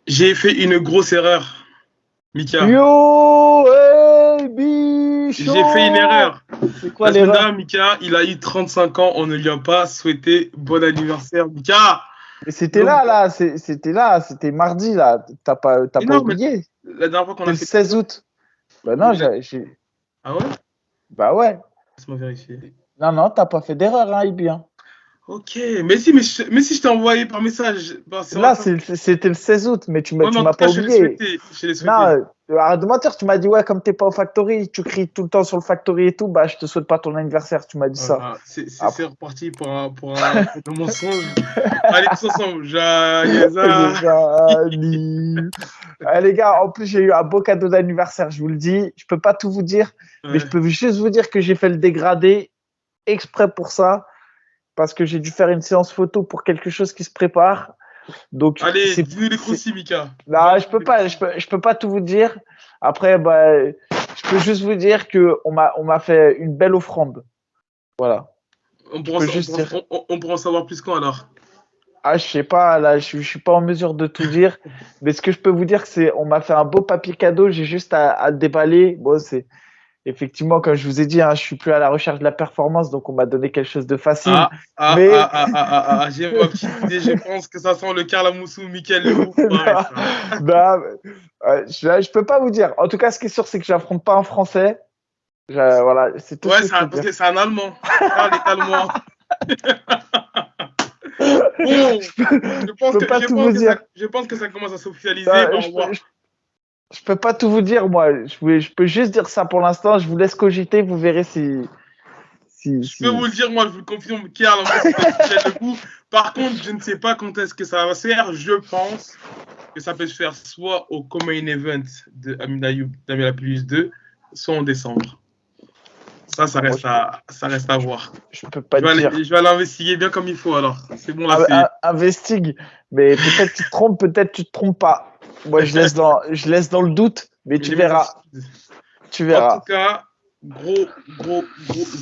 J'ai fait une grosse erreur, Mika. Yo, hey, J'ai fait une bichon! erreur. C'est quoi La semaine dernière, l'erreur? Mika, il a eu 35 ans. On ne lui a pas souhaité bon anniversaire, Mika. Mais c'était Donc, c'était mardi, là. T'as pas non, mais oublié? la dernière fois qu'on C'était a le fait 16 août. Bah non, Ah ouais? bah ouais. Laisse-moi vérifier. Non, non, t'as pas fait d'erreur, hein, Ibi, hein. Ok, mais si je t'ai envoyé par message sur Là, WhatsApp. c'était le 16 août, mais Ouais, mais tu en m'as tout cas, pas je l'ai oublié. souhaité. Je l'ai Non, souhaité. arrête de mentir, tu m'as dit, ouais, comme t'es pas au factory, tu cries tout le temps sur le factory et tout, bah je te souhaite pas ton anniversaire, tu m'as dit ça. Voilà, c'est Après, reparti pour un mensonge. Allez, tous ensemble. Joyeux J'anime. Ah, les gars, en plus, j'ai eu un beau cadeau d'anniversaire, je vous le dis. Je peux pas tout vous dire, mais je Ouais. peux juste vous dire que j'ai fait le dégradé exprès pour ça, parce que j'ai dû faire une séance photo pour quelque chose qui se prépare. Donc, Allez, dis-nous les croustilles, Mika. non, je peux pas tout vous dire. Après, bah, je peux juste vous dire que on m'a fait une belle offrande. Voilà. On Je pourra, peux on juste pourra, dire. on pourra en savoir plus quand alors. Ah, je sais pas, là, je suis pas en mesure de tout dire. Mais ce que je peux vous dire, c'est, on m'a fait un beau papier cadeau. J'ai juste à le déballer. Bon, c'est, effectivement, comme je vous ai dit, hein, je suis plus à la recherche de la performance, donc on m'a donné quelque chose de facile. Mais J'ai ma petite idée. Je pense que ça sent le Carlamoussou, Mickaël le Boufoiré, non, ça. non, je peux pas vous dire. En tout cas, ce qui est sûr, c'est que j'affronte pas un Français. Voilà, c'est tout ce Ouais, que je peux parce dire. que c'est un Allemand. Charles est Allemand. Bon, Je peux pas tout vous dire. je pense que ça commence à s'officialiser. Euh, Bah, je peux, je, je peux pas tout vous dire, moi. Je peux juste dire ça pour l'instant. Je vous laisse cogiter. Vous verrez je peux si. vous le dire, moi, je vous le confirme, Karl, moi, c'est pas Mickaël Lebou. Par contre, je ne sais pas quand est-ce que ça va se faire. Je pense que ça peut se faire soit au Common Event de Amin Ayoub d'Amila Plus 2, soit en décembre. Ah, moi, Ça reste à voir. je peux pas te dire. Je vais aller investiguer bien comme il faut alors. C'est bon là, c'est. Investigue. Mais peut-être tu te trompes, peut-être tu te trompes pas. Moi, je laisse dans le doute, mais tu J'ai mes verras. inquiétudes. Tu En tout verras. cas, gros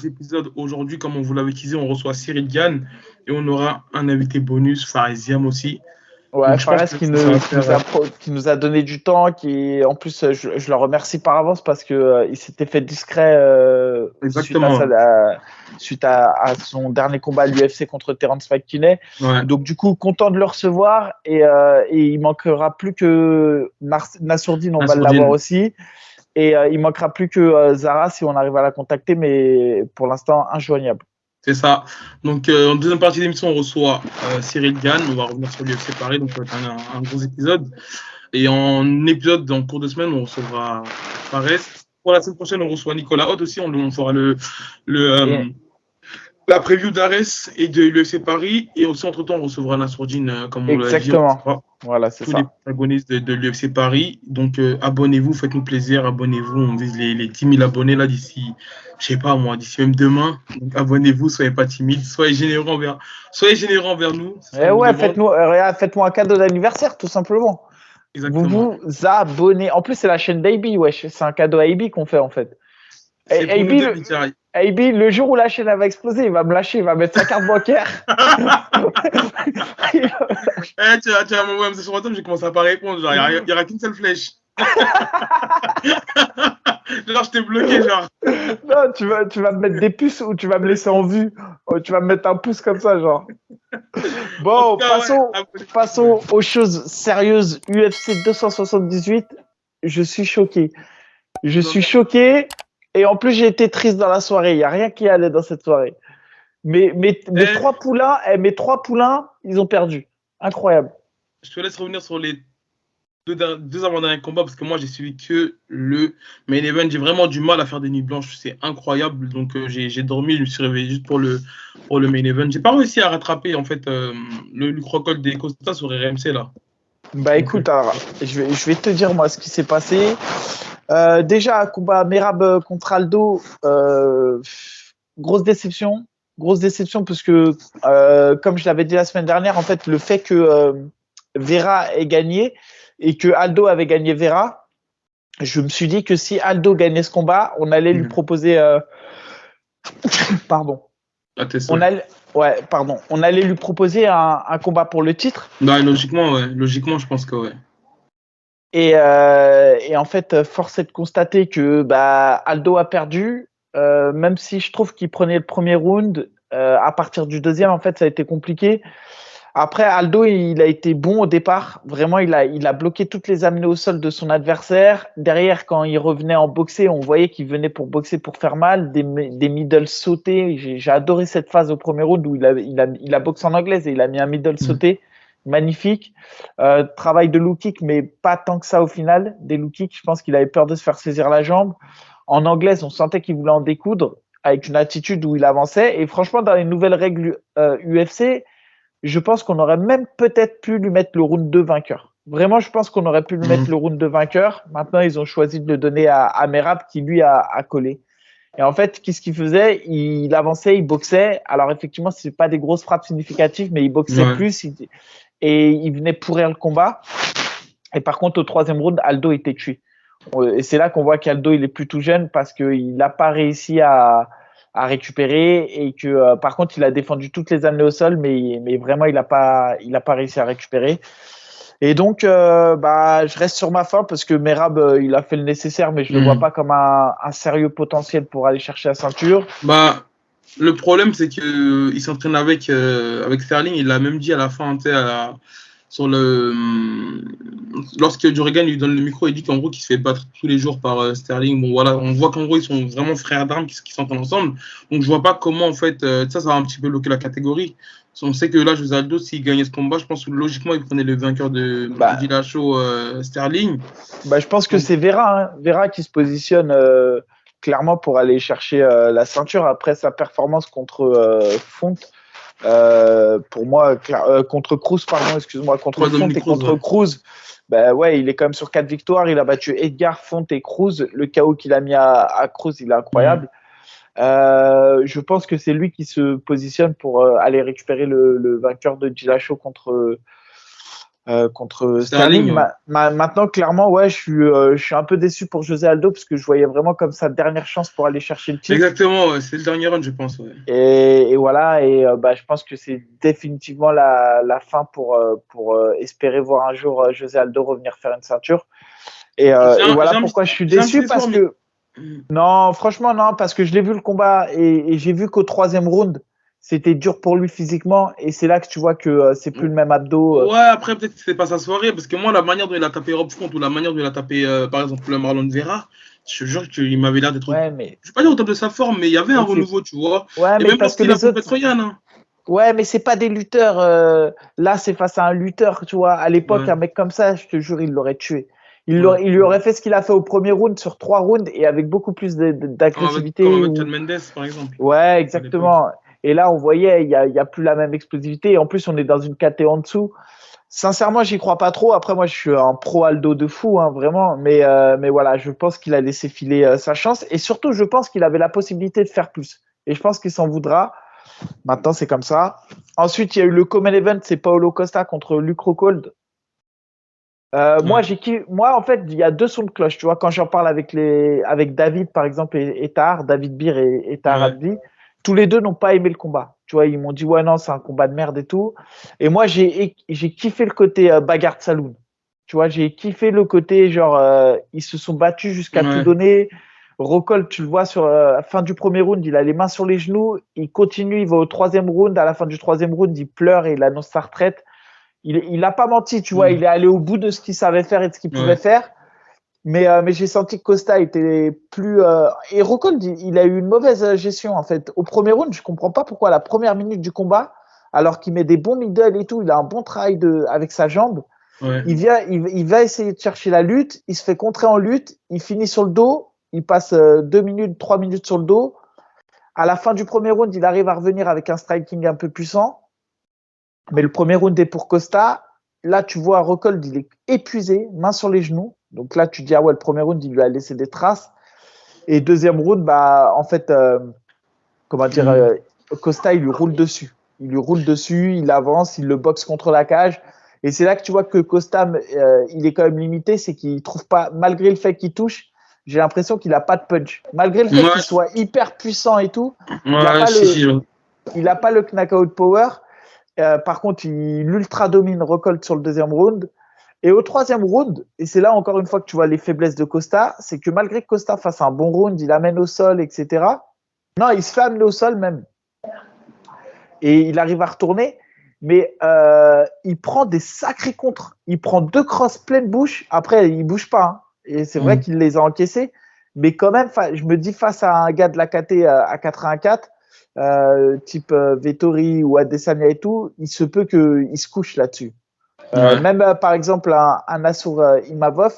épisode aujourd'hui. Comme on vous l'avait teasé, on reçoit Cyril Gann et on aura un invité bonus, Fariziam aussi. Ouais, Donc je pense Fares que ça va faire. qui nous a donné du temps, qui en plus je le remercie par avance parce que il s'était fait discret Exactement. suite à son dernier combat à l'UFC contre Terence McKinney. Ouais. Donc du coup content de le recevoir et il manquera plus que Nassourdine, on va l'avoir Nassourdine. aussi et il manquera plus que Zara si on arrive à la contacter, mais pour l'instant injoignable. C'est ça. Donc, en deuxième partie de l'émission, on reçoit Cyril Gann. On va revenir sur l'UFC Paris. Donc, ça va être un gros épisode. Et en épisode, en cours de semaine, on recevra Fares. Pour la semaine prochaine, on reçoit Nicolas Haute aussi. On fera le, Et la preview d'Ares et de l'UFC Paris. Et aussi, entre-temps, on recevra Nassourdine, comme on l'a dit. On exactement. recevra Voilà, c'est tous les ça. protagonistes de l'UFC Paris. Donc, abonnez-vous, faites-nous plaisir, abonnez-vous. On vise les 10 000 abonnés là d'ici, je sais pas moi, d'ici même demain. Donc, abonnez-vous, soyez pas timides, soyez généreux envers nous, c'est ce Eh qu'on vous ouais, demande. faites-moi un cadeau d'anniversaire, tout simplement. Vous Exactement. vous abonnez. En plus, c'est la chaîne d'AB, wesh. C'est un cadeau à AB qu'on fait, en fait. C'est Et pour nous deux, AB, Bichari. le jour où la chaîne elle va exploser, il va me lâcher, il va mettre sa carte bancaire. Tu vas m'envoyer un message sur WhatsApp, j'ai commencé à pas répondre. Genre, il n'y aura qu'une seule flèche. Genre, je t'ai bloqué, genre. Non, tu vas me mettre des puces ou tu vas me laisser en vue. Tu vas me mettre un pouce comme ça, genre. En tout Bon, cas, ouais, abonnez-vous. Ouais. passons aux choses sérieuses. UFC 278, je suis choqué. Je suis choqué. Et en plus, j'ai été triste dans la soirée. Il n'y a rien qui allait dans cette soirée. Eh, Mes trois poulains, ils ont perdu. Incroyable. je te laisse revenir sur les deux avant-derniers combats parce que moi j'ai suivi que le main event. J'ai vraiment du mal à faire des nuits blanches, c'est incroyable. Donc j'ai dormi, je me suis réveillé juste pour le main event. J'ai pas réussi à rattraper en fait le crocodile des Costa sur RMC là. Bah Donc, écoute, alors, je vais te dire moi ce qui s'est passé. Déjà, combat Merab contre Aldo, grosse déception. Grosse déception parce que, comme je l'avais dit la semaine dernière, en fait, le fait que Vera ait gagné et que Aldo avait gagné Vera, je me suis dit que si Aldo gagnait ce combat, on allait lui proposer, pardon, à tes on souhaits. allait, ouais, pardon, on allait lui proposer un combat pour le titre. Bah, logiquement, ouais. Logiquement, je pense que ouais. Et en fait, force est de constater que Aldo a perdu, même si je trouve qu'il prenait le premier round. À partir du deuxième, en fait, ça a été compliqué. Après, Aldo, il a été bon au départ. Vraiment, il a bloqué toutes les amenées au sol de son adversaire. Derrière, quand il revenait en boxer, on voyait qu'il venait pour boxer pour faire mal. Des middle sautés. J'ai adoré cette phase au premier round où il a boxé en anglaise et il a mis un middle sauté. Magnifique. Travail de low kick, mais pas tant que ça au final. Des low kicks, je pense qu'il avait peur de se faire saisir la jambe. En anglaise, on sentait qu'il voulait en découdre avec une attitude où il avançait. Et franchement, dans les nouvelles règles UFC, je pense qu'on aurait même peut-être pu lui mettre le round 2 vainqueur. Vraiment, je pense qu'on aurait pu lui mettre le round 2 vainqueur. Maintenant, ils ont choisi de le donner à Merab qui, lui, a collé. Et en fait, qu'est-ce qu'il faisait? Il avançait, il boxait. Alors, effectivement, ce n'est pas des grosses frappes significatives, mais il boxait plus et il venait pourrir le combat. Et par contre, au troisième round, Aldo était tué. Et c'est là qu'on voit qu'Aldo, il est plus tout jeune parce qu'il n'a pas réussi à récupérer et que par contre il a défendu toutes les amenées au sol mais vraiment il a pas réussi à récupérer et donc je reste sur ma fin parce que Merab il a fait le nécessaire mais je le vois pas comme un sérieux potentiel pour aller chercher la ceinture. Le problème c'est que il s'entraîne avec Sterling, il l'a même dit à la fin, lorsque Jorgen lui donne le micro, il dit qu'en gros qu'il se fait battre tous les jours par Sterling. Bon voilà, on voit qu'en gros ils sont vraiment frères d'armes qui s'entraînent ensemble. Donc je vois pas comment en fait ça va un petit peu bloquer la catégorie. On sait que là José Aldo, s'il gagnait ce combat, je pense que logiquement il prenait le vainqueur de Dillashaw Sterling. Je pense que c'est Vera qui se positionne clairement pour aller chercher la ceinture après sa performance contre Font. Pour moi, contre Cruz, contre Font et contre Cruz, il est quand même sur 4 victoires. Il a battu Edgar, Font et Cruz. Le KO qu'il a mis à Cruz, il est incroyable. Je pense que c'est lui qui se positionne pour aller récupérer le vainqueur de Dillashaw contre Sterling. Maintenant, clairement, je suis un peu déçu pour José Aldo parce que je voyais vraiment comme sa dernière chance pour aller chercher le titre. Exactement, c'est le dernier run, je pense. Ouais. Et voilà, je pense que c'est définitivement la fin pour espérer voir un jour José Aldo revenir faire une ceinture. Et voilà pourquoi je suis déçu parce que non, franchement non, parce que je l'ai vu le combat et j'ai vu qu'au troisième round c'était dur pour lui physiquement et c'est là que tu vois que c'est plus le même abdo. Ouais, après peut-être que c'est pas sa soirée parce que moi la manière dont il a tapé Rob Font ou la manière dont il a tapé par exemple le Marlon Vera, je te jure qu'il m'avait l'air d'être. Ouais, mais je vais pas dire au top de sa forme, mais il y avait un renouveau, tu vois. Ouais, et mais même parce que les autres. Yann. Ouais, mais c'est pas des lutteurs. Là, c'est face à un lutteur, tu vois. À l'époque, un mec comme ça, je te jure, il l'aurait tué. Il lui aurait fait ce qu'il a fait au premier round sur 3 rounds et avec beaucoup plus d'agressivité. Comme avec Chad Mendes, par exemple. Ouais, exactement. Et là, on voyait, il y a plus la même explosivité. Et en plus, on est dans une caté en dessous. Sincèrement, j'y crois pas trop. Après, moi, je suis un pro Aldo de fou, hein, vraiment. Mais voilà, je pense qu'il a laissé filer sa chance. Et surtout, je pense qu'il avait la possibilité de faire plus. Et je pense qu'il s'en voudra. Maintenant, c'est comme ça. Ensuite, il y a eu le Common Event, c'est Paulo Costa contre Luke Rockhold. Moi, en fait, il y a 2 sons de cloche. Tu vois, quand j'en parle avec David, par exemple, et Tahar, David Bir et Tahar Abdi, tous les deux n'ont pas aimé le combat. Tu vois, ils m'ont dit, ouais, non, c'est un combat de merde et tout. Et moi, j'ai kiffé le côté bagarre de saloon. Tu vois, j'ai kiffé le côté, genre, ils se sont battus jusqu'à tout donner. Rockhold, tu le vois sur la fin du premier round, il a les mains sur les genoux, il continue, il va au 3e round, à la fin du 3e round, il pleure et il annonce sa retraite. Il a pas menti, tu vois, il est allé au bout de ce qu'il savait faire et de ce qu'il pouvait faire. Mais j'ai senti que Costa était plus et Rockhold, il a eu une mauvaise gestion en fait. Au premier round, je comprends pas pourquoi à la première minute du combat, alors qu'il met des bons middle et tout, il a un bon travail avec sa jambe. Il va essayer de chercher la lutte, il se fait contrer en lutte, il finit sur le dos. Il passe 2 minutes, 3 minutes sur le dos. À la fin du premier round, il arrive à revenir avec un striking un peu puissant. Mais le premier round est pour Costa. Là, tu vois, Rockhold, il est épuisé, main sur les genoux. Donc là, tu dis, ah ouais, le premier round, il lui a laissé des traces. Et deuxième round, en fait, Costa, il lui roule dessus. Il avance, il le boxe contre la cage. Et c'est là que tu vois que Costa, il est quand même limité, c'est qu'il trouve pas, malgré le fait qu'il touche, j'ai l'impression qu'il n'a pas de punch. Malgré le fait qu'il soit hyper puissant et tout, il n'a pas le knockout power. Par contre, il ultra domine Rockhold sur le deuxième round. Et au troisième round, et c'est là encore une fois que tu vois les faiblesses de Costa, c'est que malgré que Costa fasse un bon round, il amène au sol, etc. Non, il se fait amener au sol même. Et il arrive à retourner, mais il prend des sacrés contres. Il prend 2 crosses pleine bouche. Après, il bouge pas. Hein. Et c'est vrai qu'il les a encaissés. Mais quand même, je me dis face à un gars de la KT à 84, type Vettori ou Adesanya et tout, il se peut qu'il se couche là-dessus. Même par exemple un Nassour Imavov,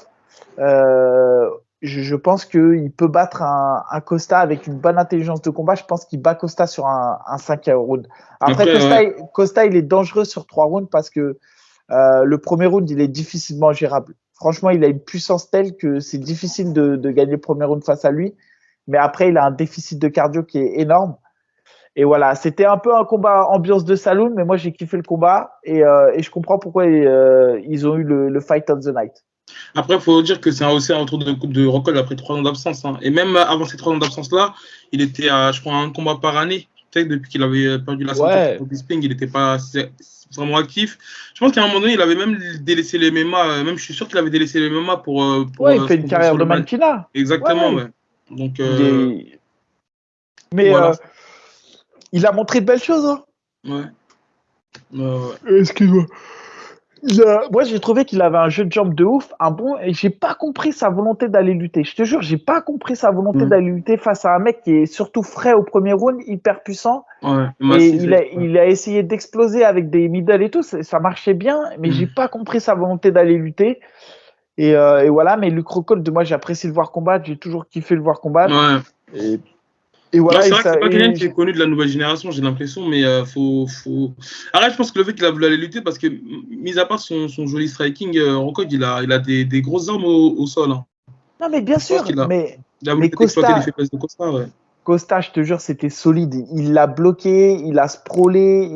je pense qu'il peut battre un Costa avec une bonne intelligence de combat. Je pense qu'il bat Costa sur un 5e round. Après Costa, il est dangereux sur 3 rounds parce que le premier round, il est difficilement gérable. Franchement, il a une puissance telle que c'est difficile de gagner le premier round face à lui. Mais après, il a un déficit de cardio qui est énorme. Et voilà, c'était un peu un combat ambiance de saloon, mais moi j'ai kiffé le combat et je comprends pourquoi ils ont eu le fight of the night. Après, il faut dire que c'est aussi un retour de Rockhold après 3 ans d'absence. Hein. Et même avant ces 3 ans d'absence-là, il était à, je crois, un combat par année. Peut-être depuis qu'il avait perdu la santé contre Bisping, il n'était pas vraiment actif. Je pense qu'à un moment donné, il avait même délaissé les MMA. Même je suis sûr qu'il avait délaissé les MMA pour il fait une carrière de mannequinat. Exactement, ouais. Donc, mais voilà. Il a montré de belles choses. Hein. Excuse-moi. Moi, j'ai trouvé qu'il avait un jeu de jambes de ouf, et j'ai pas compris sa volonté d'aller lutter. Je te jure, j'ai pas compris sa volonté d'aller lutter face à un mec qui est surtout frais au premier round, hyper puissant. Massif, et il a essayé d'exploser avec des middle et tout, ça marchait bien, mais j'ai pas compris sa volonté d'aller lutter. Et voilà, mais Luke Rockhold, moi, j'ai apprécié le voir combattre, j'ai toujours kiffé le voir combattre. Et voilà, c'est vrai que c'est pas quelqu'un qui est connu de la nouvelle génération, j'ai l'impression, mais faut. Arrête, je pense que le fait qu'il a voulu aller lutter, parce que, mis à part son joli striking, Rockhold, il a des grosses armes au sol. Hein. Non, mais bien sûr, mais il a voulu exploiter les faiblesses de Costa, ouais. Costa, je te jure, c'était solide. Il l'a bloqué, il a sprawlé,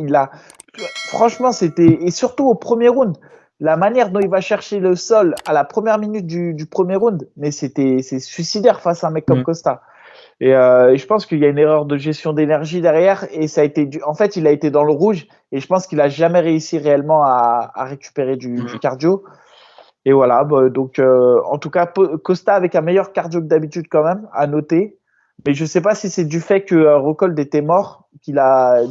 franchement, c'était. Et surtout au premier round, la manière dont il va chercher le sol à la première minute du premier round, mais c'est suicidaire face à un mec comme Costa. Et je pense qu'il y a une erreur de gestion d'énergie derrière et ça a été en fait il a été dans le rouge et je pense qu'il a jamais réussi réellement à récupérer du cardio et voilà donc en tout cas Costa avec un meilleur cardio que d'habitude quand même à noter, mais je sais pas si c'est du fait que Rockhold était mort qu'il a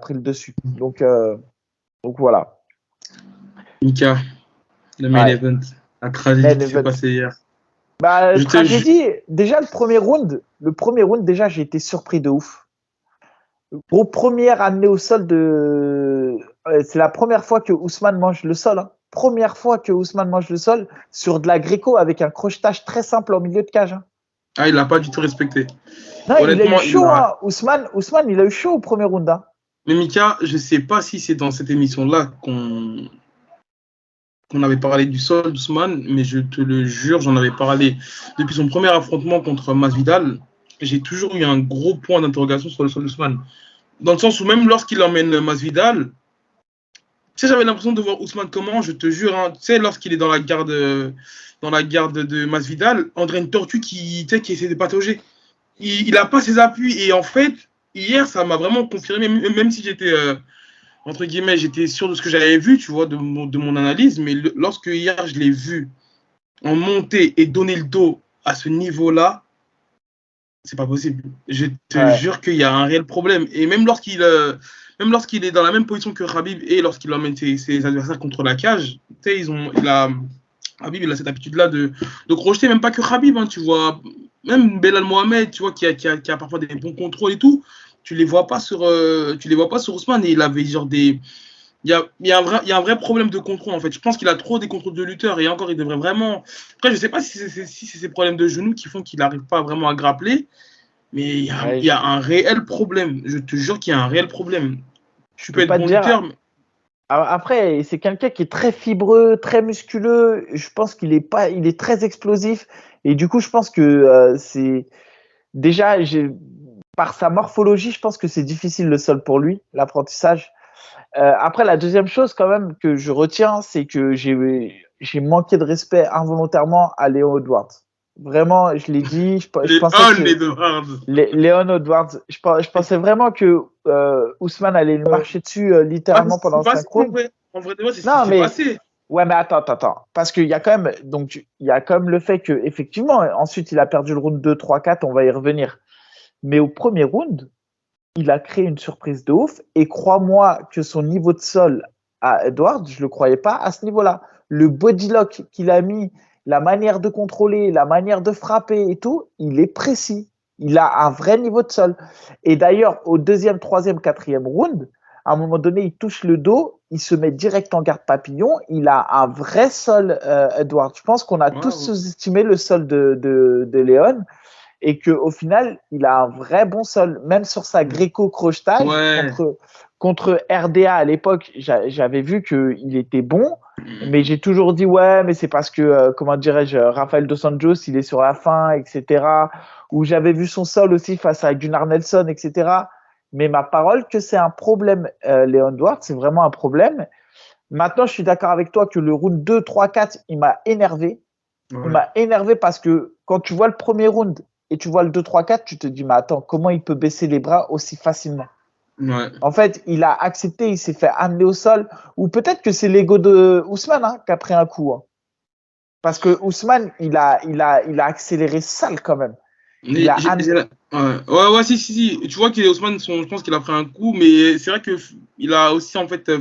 pris le dessus donc voilà. Mika, le main event, la tragédie qui s'est passée hier. Tragédie, déjà le premier round, déjà j'ai été surpris de ouf. Gros première amenée au sol c'est la première fois que Ousmane mange le sol. Hein. Première fois que Ousmane mange le sol sur de la gréco avec un crochetage très simple en milieu de cage. Hein. Ah, il l'a pas du tout respecté. Non, il a eu chaud. Hein. Ousmane, il a eu chaud au premier round. Hein. Mais Mika, je sais pas si c'est dans cette émission-là qu'on avait parlé du sol d'Ousmane, mais je te le jure, j'en avais parlé depuis son premier affrontement contre Masvidal. J'ai toujours eu un gros point d'interrogation sur le sol d'Ousmane. Dans le sens où même lorsqu'il emmène Masvidal, tu sais, j'avais l'impression de voir Ousmane comment, je te jure, hein, tu sais, lorsqu'il est dans la garde de Masvidal, on dirait une tortue qui essaie de patauger. Il n'a pas ses appuis, et en fait, hier, ça m'a vraiment confirmé, même si j'étais... entre guillemets, j'étais sûr de ce que j'avais vu, tu vois, de mon analyse, mais lorsque hier, je l'ai vu en monter et donner le dos à ce niveau-là, c'est pas possible. Je te jure qu'il y a un réel problème. Et même lorsqu'il est dans la même position que Khabib et lorsqu'il emmène ses adversaires contre la cage, tu sais, Khabib, il a cette habitude-là de crocheter, même pas que Khabib, hein, tu vois, même Belal Mohamed, tu vois, qui a parfois des bons contrôles et tout. Tu les vois pas sur Ousmane, et il avait genre il y a un vrai problème de contrôle en fait. Je pense qu'il a trop des contrôles de lutteur et encore il devrait vraiment. Après je sais pas si c'est ces problèmes de genoux qui font qu'il n'arrive pas vraiment à grappler, mais il y a un réel problème. Je te jure qu'il y a un réel problème. Tu peux être bon lutteur. Mais... Après c'est quelqu'un qui est très fibreux, très musculeux. Je pense il est très explosif et du coup je pense que c'est déjà par sa morphologie, je pense que c'est difficile le sol pour lui, l'apprentissage. Après, la deuxième chose quand même que je retiens, c'est que j'ai manqué de respect involontairement à Léon Edwards. Vraiment, je l'ai dit. Je pensais Léon Edwards. Je pensais vraiment que Ousmane allait lui marcher dessus littéralement pendant 5 rounds. En vrai, c'est ce qui s'est passé. Ouais, mais attends. Parce qu'il y a quand même, donc, il y a quand même le fait que, effectivement, ensuite, il a perdu le round 2, 3, 4, on va y revenir. Mais au premier round, il a créé une surprise de ouf. Et crois-moi que son niveau de sol à Edward, je le croyais pas à ce niveau-là. Le body lock qu'il a mis, la manière de contrôler, la manière de frapper et tout, il est précis. Il a un vrai niveau de sol. Et d'ailleurs, au deuxième, troisième, quatrième round, à un moment donné, il touche le dos, il se met direct en garde papillon. Il a un vrai sol, Edward. Je pense qu'on a Ouais, tous ouais. sous-estimé le sol de Léon et qu'au final, il a un vrai bon sol. Même sur sa gréco-crochetage Ouais. contre RDA à l'époque, j'avais vu qu'il était bon, mais j'ai toujours dit ouais, mais c'est parce que, comment dirais-je, Rafael Dos Anjos, il est sur la fin, etc. Ou j'avais vu son sol aussi face à Gunnar Nelson, etc. Mais ma parole que c'est un problème, Léon Duarte, c'est vraiment un problème. Maintenant, je suis d'accord avec toi que le round 2, 3, 4, il m'a énervé. Il Ouais. m'a énervé parce que quand tu vois le premier round et tu vois le 2, 3, 4, tu te dis, mais attends, comment il peut baisser les bras aussi facilement? Ouais. En fait, il a accepté, il s'est fait amener au sol. Ou peut-être que c'est l'ego de Ousmane hein, qui a pris un coup. Hein. Parce que Ousmane, il a accéléré sale quand même. Il Mais a amené. ouais, si, si, si. Tu vois qu'Ousmane, je pense qu'il a pris un coup, mais c'est vrai que il a aussi, en fait,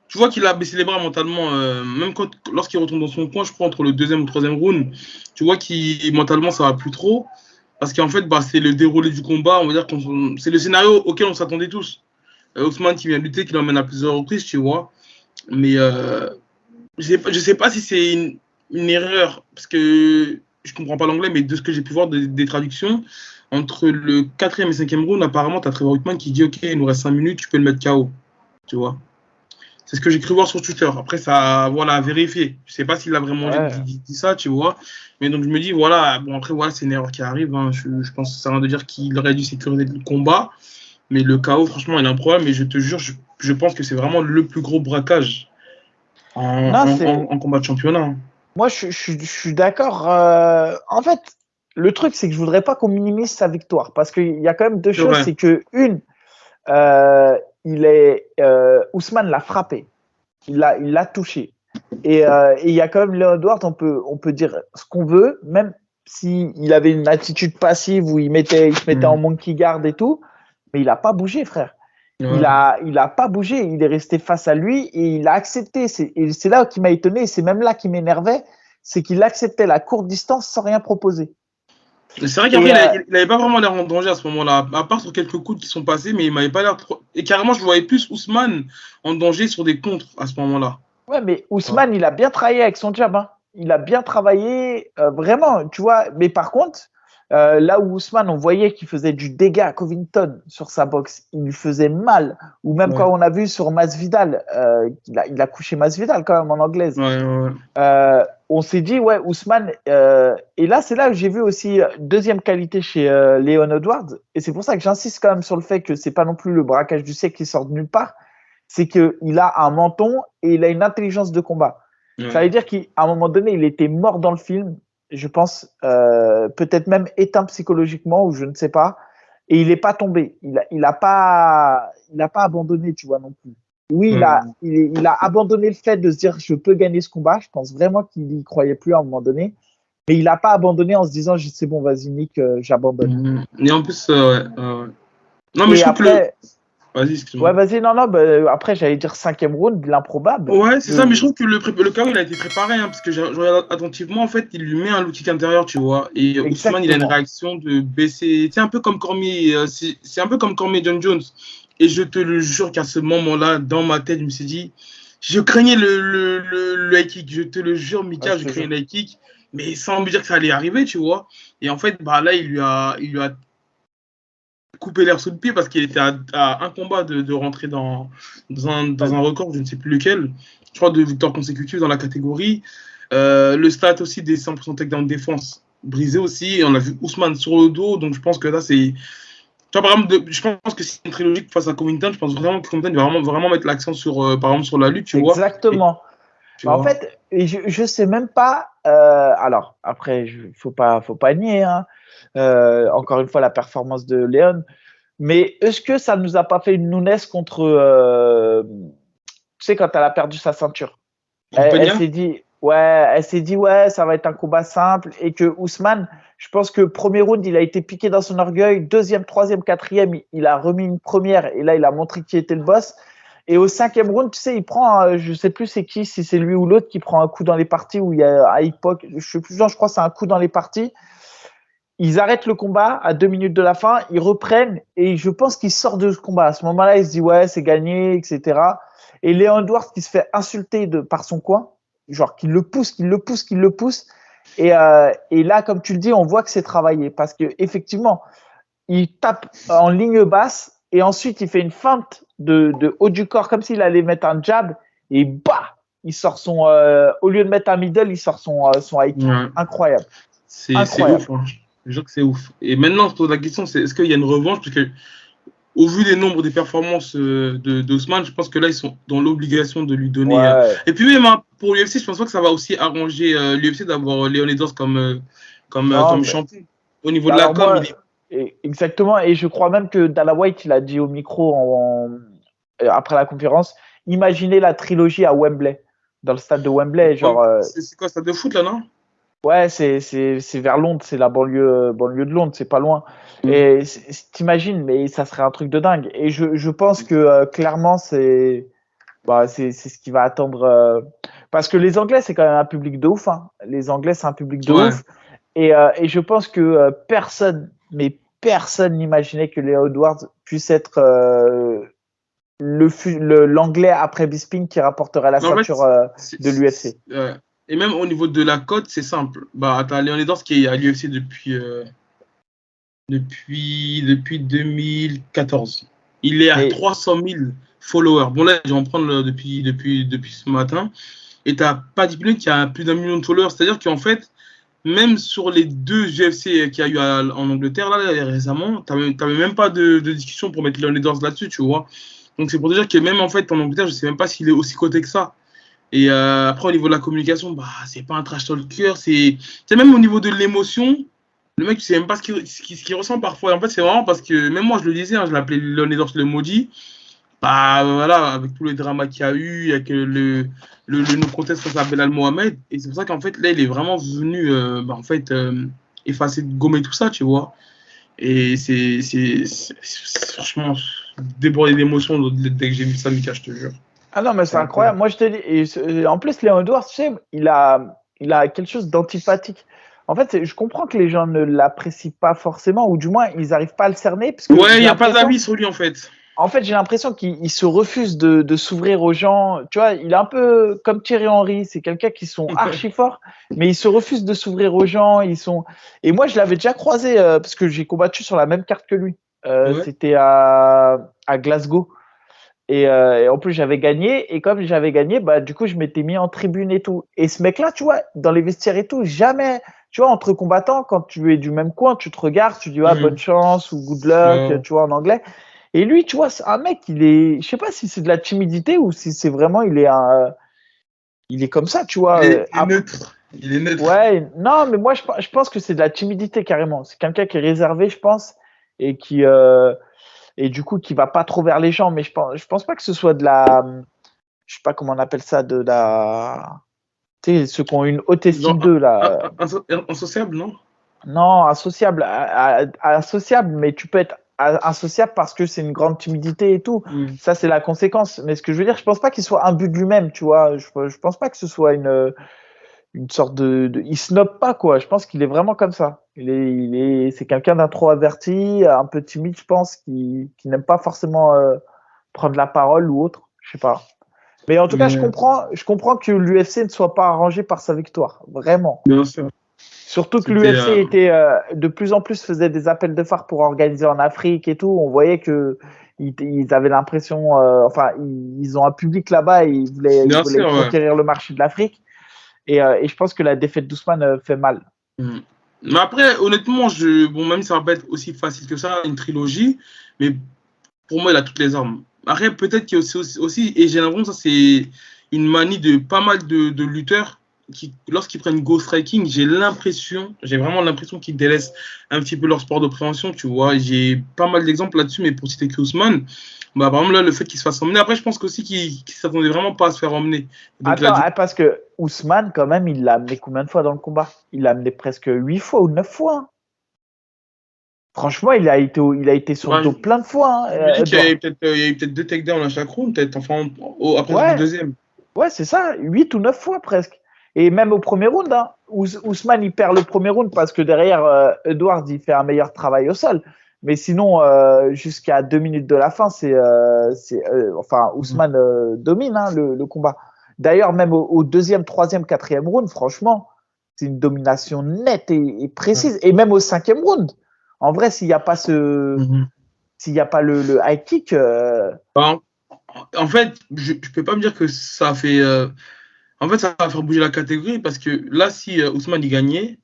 tu vois qu'il a baissé les bras mentalement, même lorsqu'il retourne dans son coin, je crois, entre le deuxième ou le troisième round, tu vois qu'il, mentalement, ça va plus trop. Parce qu'en fait, bah, c'est le déroulé du combat, on va dire, c'est le scénario auquel on s'attendait tous. Ousmane qui vient lutter, qui l'emmène à plusieurs reprises, tu vois. Mais je sais pas si c'est une erreur, parce que je comprends pas l'anglais, mais de ce que j'ai pu voir des traductions, entre le quatrième et cinquième round, apparemment, tu as Trevor Whitman qui dit ok, il nous reste 5 minutes, tu peux le mettre KO. Tu vois. C'est ce que j'ai cru voir sur Twitter. Après, ça, voilà, à vérifier. Je sais pas s'il a vraiment Ouais. dit ça, tu vois. Mais donc, je me dis, voilà, bon, après, voilà, c'est une erreur qui arrive. Hein. Je pense que ça sert à rien de dire qu'il aurait dû sécuriser le combat. Mais le KO, franchement, il a un problème. Et je te jure, je pense que c'est vraiment le plus gros braquage Non, c'est. en combat de championnat. Moi, je suis d'accord. En fait, le truc, c'est que je voudrais pas qu'on minimise sa victoire. Parce qu'il y a quand même deux C'est choses. vrai. C'est que, une, Ousmane l'a frappé. Il l'a touché. Et il y a quand même Léon Edwards, on peut dire ce qu'on veut, même s'il avait une attitude passive où il se mettait en Mm. monkey guard et tout, mais il n'a pas bougé, frère. Il Ouais. a, il a pas bougé, il est resté face à lui et il a accepté. Et c'est là qui m'a étonné, c'est même là qui m'énervait, c'est qu'il acceptait la courte distance sans rien proposer. C'est vrai qu'après, Et il avait pas vraiment l'air en danger à ce moment-là, à part sur quelques coups qui sont passés, mais il m'avait pas l'air trop. Et carrément, je voyais plus Ousmane en danger sur des contres à ce moment-là. ouais, mais Tu vois. Ousmane, il a bien travaillé avec son jab. Hein. Il a bien travaillé, vraiment, tu vois. Mais par contre, là où Ousmane, on voyait qu'il faisait du dégât à Covington sur sa boxe, il lui faisait mal. Ou même quand Ouais, on a vu sur Masvidal, il a couché Masvidal quand même en anglaise. ouais. On s'est dit, ouais, Ousmane. Et là, c'est là que j'ai vu aussi deuxième qualité chez Léon Edwards. Et c'est pour ça que j'insiste quand même sur le fait que c'est pas non plus le braquage du siècle qui sort de nulle part. C'est qu'il a un menton et il a une intelligence de combat. Ça Ouais. veut dire qu'à un moment donné, il était mort dans le film, je pense, peut-être même éteint psychologiquement ou je ne sais pas. Et il n'est pas tombé. Il a pas abandonné, tu vois, non plus. Oui, il Ouais. a, il a abandonné le fait de se dire je peux gagner ce combat. Je pense vraiment qu'il n'y croyait plus à un moment donné. Mais il n'a pas abandonné en se disant c'est bon, vas-y, Nick, j'abandonne. Et en plus, non, mais je Et trouve que le. après, Vas-y, ouais, excuse-moi. vas-y, non, non, bah, après, j'allais dire cinquième round, l'improbable. Ouais, c'est ça, mais je trouve que le KO, il a été préparé, hein, parce que je regarde attentivement, en fait, il lui met un low kick intérieur, tu vois. Et Ousmane, il a une Exactement. réaction de baisser. C'est un peu comme Cormier, c'est un peu comme Cormier John Jones. Et je te le jure qu'à ce moment-là, dans ma tête, je me suis dit, je craignais le high kick, je te le jure, Ouais, Mika, je je te craignais jure. le high kick, mais sans me dire que ça allait arriver, tu vois. Et en fait, bah là, il lui a coupé l'air sous le pied parce qu'il était à un combat de rentrer dans un record, je ne sais plus lequel, je crois de victoires consécutives dans la catégorie. Le stat aussi des 100% takedown de défense brisé aussi. Et on a vu Ousmane sur le dos, donc je pense que là, c'est. Tu vois, par exemple, je pense que c'est une trilogie face à Covington. Je pense vraiment que Covington va vraiment mettre l'accent sur, par exemple, sur la lutte, tu vois. Et, Exactement. tu Bah, en vois. fait, et je sais même pas. Alors, après, faut pas nier. Hein, encore une fois, la performance de Léon. Mais est-ce que ça ne nous a pas fait une Nunes contre, tu sais, quand elle a perdu sa ceinture? Elle Pena. s'est dit, ouais, ça va être un combat simple et que Ousmane, je pense que premier round, il a été piqué dans son orgueil. Deuxième, troisième, quatrième, il a remis une première et là, il a montré qui était le boss. Et au cinquième round, tu sais, il prend, je sais plus c'est qui, si c'est lui ou l'autre qui prend un coup dans les parties où il y a à l'époque, je sais plus, je crois que c'est un coup dans les parties. Ils arrêtent le combat à 2 minutes de la fin, ils reprennent et je pense qu'il sort de ce combat. À ce moment-là, il se dit ouais, c'est gagné, etc. Et Léon Edwards qui se fait insulter par son coin, genre qu'il le pousse, qu'il le pousse, qu'il le pousse. Et là, comme tu le dis, on voit que c'est travaillé parce que effectivement, il tape en ligne basse et ensuite il fait une feinte de haut du corps comme s'il allait mettre un jab et bah, il sort au lieu de mettre un middle, il sort son high kick. Ouais. Incroyable. C'est ouf, hein. Je jure que c'est ouf. Et maintenant, on se pose la question, c'est est-ce qu'il y a une revanche? Parce que, au vu des nombres des performances d'Ousmane, je pense que là, ils sont dans l'obligation de lui donner. Ouais. Et puis, même hein, pour l'UFC, je pense pas que ça va aussi arranger l'UFC d'avoir Léon Edwards Non, comme mais champion. Au niveau de la alors com, moi, il est. exactement, et je crois même que Dana White, il a dit au micro après la conférence, imaginez la trilogie à Wembley, dans le stade de Wembley, genre, C'est quoi, stade de foot là, non? ouais, c'est vers Londres, c'est la banlieue de Londres, c'est pas loin. Mm. Et t'imagines, mais ça serait un truc de dingue. Et je pense que clairement, c'est ce qui va attendre. Parce que les Anglais, c'est quand même un public de ouf. Hein. Les Anglais, c'est un public de Ouais. ouf. Et je pense que personne, mais personne n'imaginait que Léo Edwards puisse être l'anglais après Bisping qui rapporterait la Mais en fait, ceinture de l'UFC. et même au niveau de la cote, c'est simple. Bah, t'as Léon Edwards qui est à l'UFC depuis 2014. Il est à Mais 300 000 followers. Bon, là, je vais en prendre depuis ce matin. Et tu n'as pas Discipline qui a plus d'1 million de followers. C'est-à-dire qu'en fait, même sur les 2 UFC qu'il y a eu en Angleterre là, récemment, tu n'avais même pas de discussion pour mettre Leon Edwards là-dessus, tu vois. Donc c'est pour te dire que même en fait en Angleterre, je ne sais même pas s'il est aussi coté que ça. Et après, au niveau de la communication, bah, c'est pas un trash talker. C'est même au niveau de l'émotion. Le mec, tu sais même pas ce qu'il ressent parfois. Et en fait, c'est vraiment parce que, même moi, je le disais, hein, je l'appelais Leon Edwards le maudit. Bah voilà, avec tous les dramas qu'il y a eu, avec le no contest face à Belal Mohamed. Et c'est pour ça qu'en fait, là, il est vraiment venu en fait, effacer, gommer tout ça, tu vois. Et c'est franchement débordé d'émotions dès que j'ai vu ça, Mika, je te jure. ah non, mais c'est C'est incroyable. incroyable. Moi, je te dis, et en plus, Léon Edwards, tu sais, il a quelque chose d'antipathique. En fait, je comprends que les gens ne l'apprécient pas forcément, ou du moins, ils n'arrivent pas à le cerner, parce que Ouais, il j'ai n'y a pas l'impression, d'avis sur lui, en fait. en fait, j'ai l'impression qu'il se refuse de s'ouvrir aux gens. Tu vois, il est un peu comme Thierry Henry. C'est quelqu'un qui sont archi forts, mais il se refuse de s'ouvrir aux gens. Et moi, je l'avais déjà croisé parce que j'ai combattu sur la même carte que lui. Ouais. C'était à Glasgow. Et en plus, j'avais gagné. Et comme j'avais gagné, bah, du coup, je m'étais mis en tribune et tout. Et ce mec-là, tu vois, dans les vestiaires et tout, jamais, tu vois, entre combattants, quand tu es du même coin, tu te regardes, tu dis, ah, bonne chance ou good luck, tu vois, en anglais. Et lui, tu vois, c'est un mec, je sais pas si c'est de la timidité ou si c'est vraiment, il est comme ça, tu vois. Il est neutre. Il est neutre. Ouais, non, mais moi, je pense que c'est de la timidité carrément. C'est quelqu'un qui est réservé, je pense, et et du coup, qui va pas trop vers les gens. Mais je pense pas que ce soit je sais pas comment on appelle ça, tu sais, ceux qui ont une haute estime Genre, d'eux, là. insociable, non? Non, associable, associable, mais tu peux être insociable parce que c'est une grande timidité et tout. Ça, c'est la conséquence. Mais ce que je veux dire, je pense pas qu'il soit imbu de lui-même, tu vois. Je pense pas que ce soit une sorte il snob pas, quoi. Je pense qu'il est vraiment comme ça. C'est quelqu'un d'introverti, un peu timide, je pense, qui n'aime pas forcément prendre la parole ou autre. Je sais pas. Mais en tout cas, Mais, je comprends que l'UFC ne soit pas arrangé par sa victoire. Vraiment. bien sûr. Surtout que C'était. l'UFC de plus en plus faisait des appels de phare pour organiser en Afrique et tout. On voyait que ils avaient l'impression, enfin, ils ont un public là-bas et ils Bien voulaient sûr, ouais. conquérir le marché de l'Afrique. Et je pense que la défaite d'Ousmane fait mal. Mm. Mais après, honnêtement, bon, même si ça va pas être aussi facile que ça, une trilogie, mais pour moi, il a toutes les armes. Après, peut-être qu'il y a aussi, et j'ai l'impression que ça, c'est une manie de pas mal de lutteurs qui, lorsqu'ils prennent Go Striking, j'ai vraiment l'impression qu'ils délaissent un petit peu leur sport de prévention, tu vois. J'ai pas mal d'exemples là-dessus, mais pour citer que Ousmane, Bah, par exemple, là, le fait qu'il se fasse emmener, après, je pense qu'aussi qu'il s'attendait vraiment pas à se faire emmener. Donc, il a Attends, dit, parce que Ousmane, quand même, il l'a amené combien de fois dans le combat? Il l'a amené presque 8 fois ou 9 fois, hein. Franchement, il a été sur le bah, dos plein de fois, je me dis qu'il y a Edouard. eu peut-être deux takedowns à chaque round, peut-être, enfin, après du Ouais, deuxième. ouais, c'est ça, 8 ou 9 fois presque. Et même au premier round, hein, Ousmane, il perd le premier round parce que derrière, Edwards, il fait un meilleur travail au sol. Mais sinon, jusqu'à 2 minutes de la fin, enfin, Ousmane domine, hein, le combat. D'ailleurs, même au deuxième, troisième, quatrième round, franchement, c'est une domination nette et Ouais. précise. Et même au cinquième round, en vrai, Mhm. s'il n'y a pas le high kick, Bah, en fait, je peux pas me dire que ça a fait. En fait, ça va faire bouger la catégorie parce que là, si Ousmane y gagnait,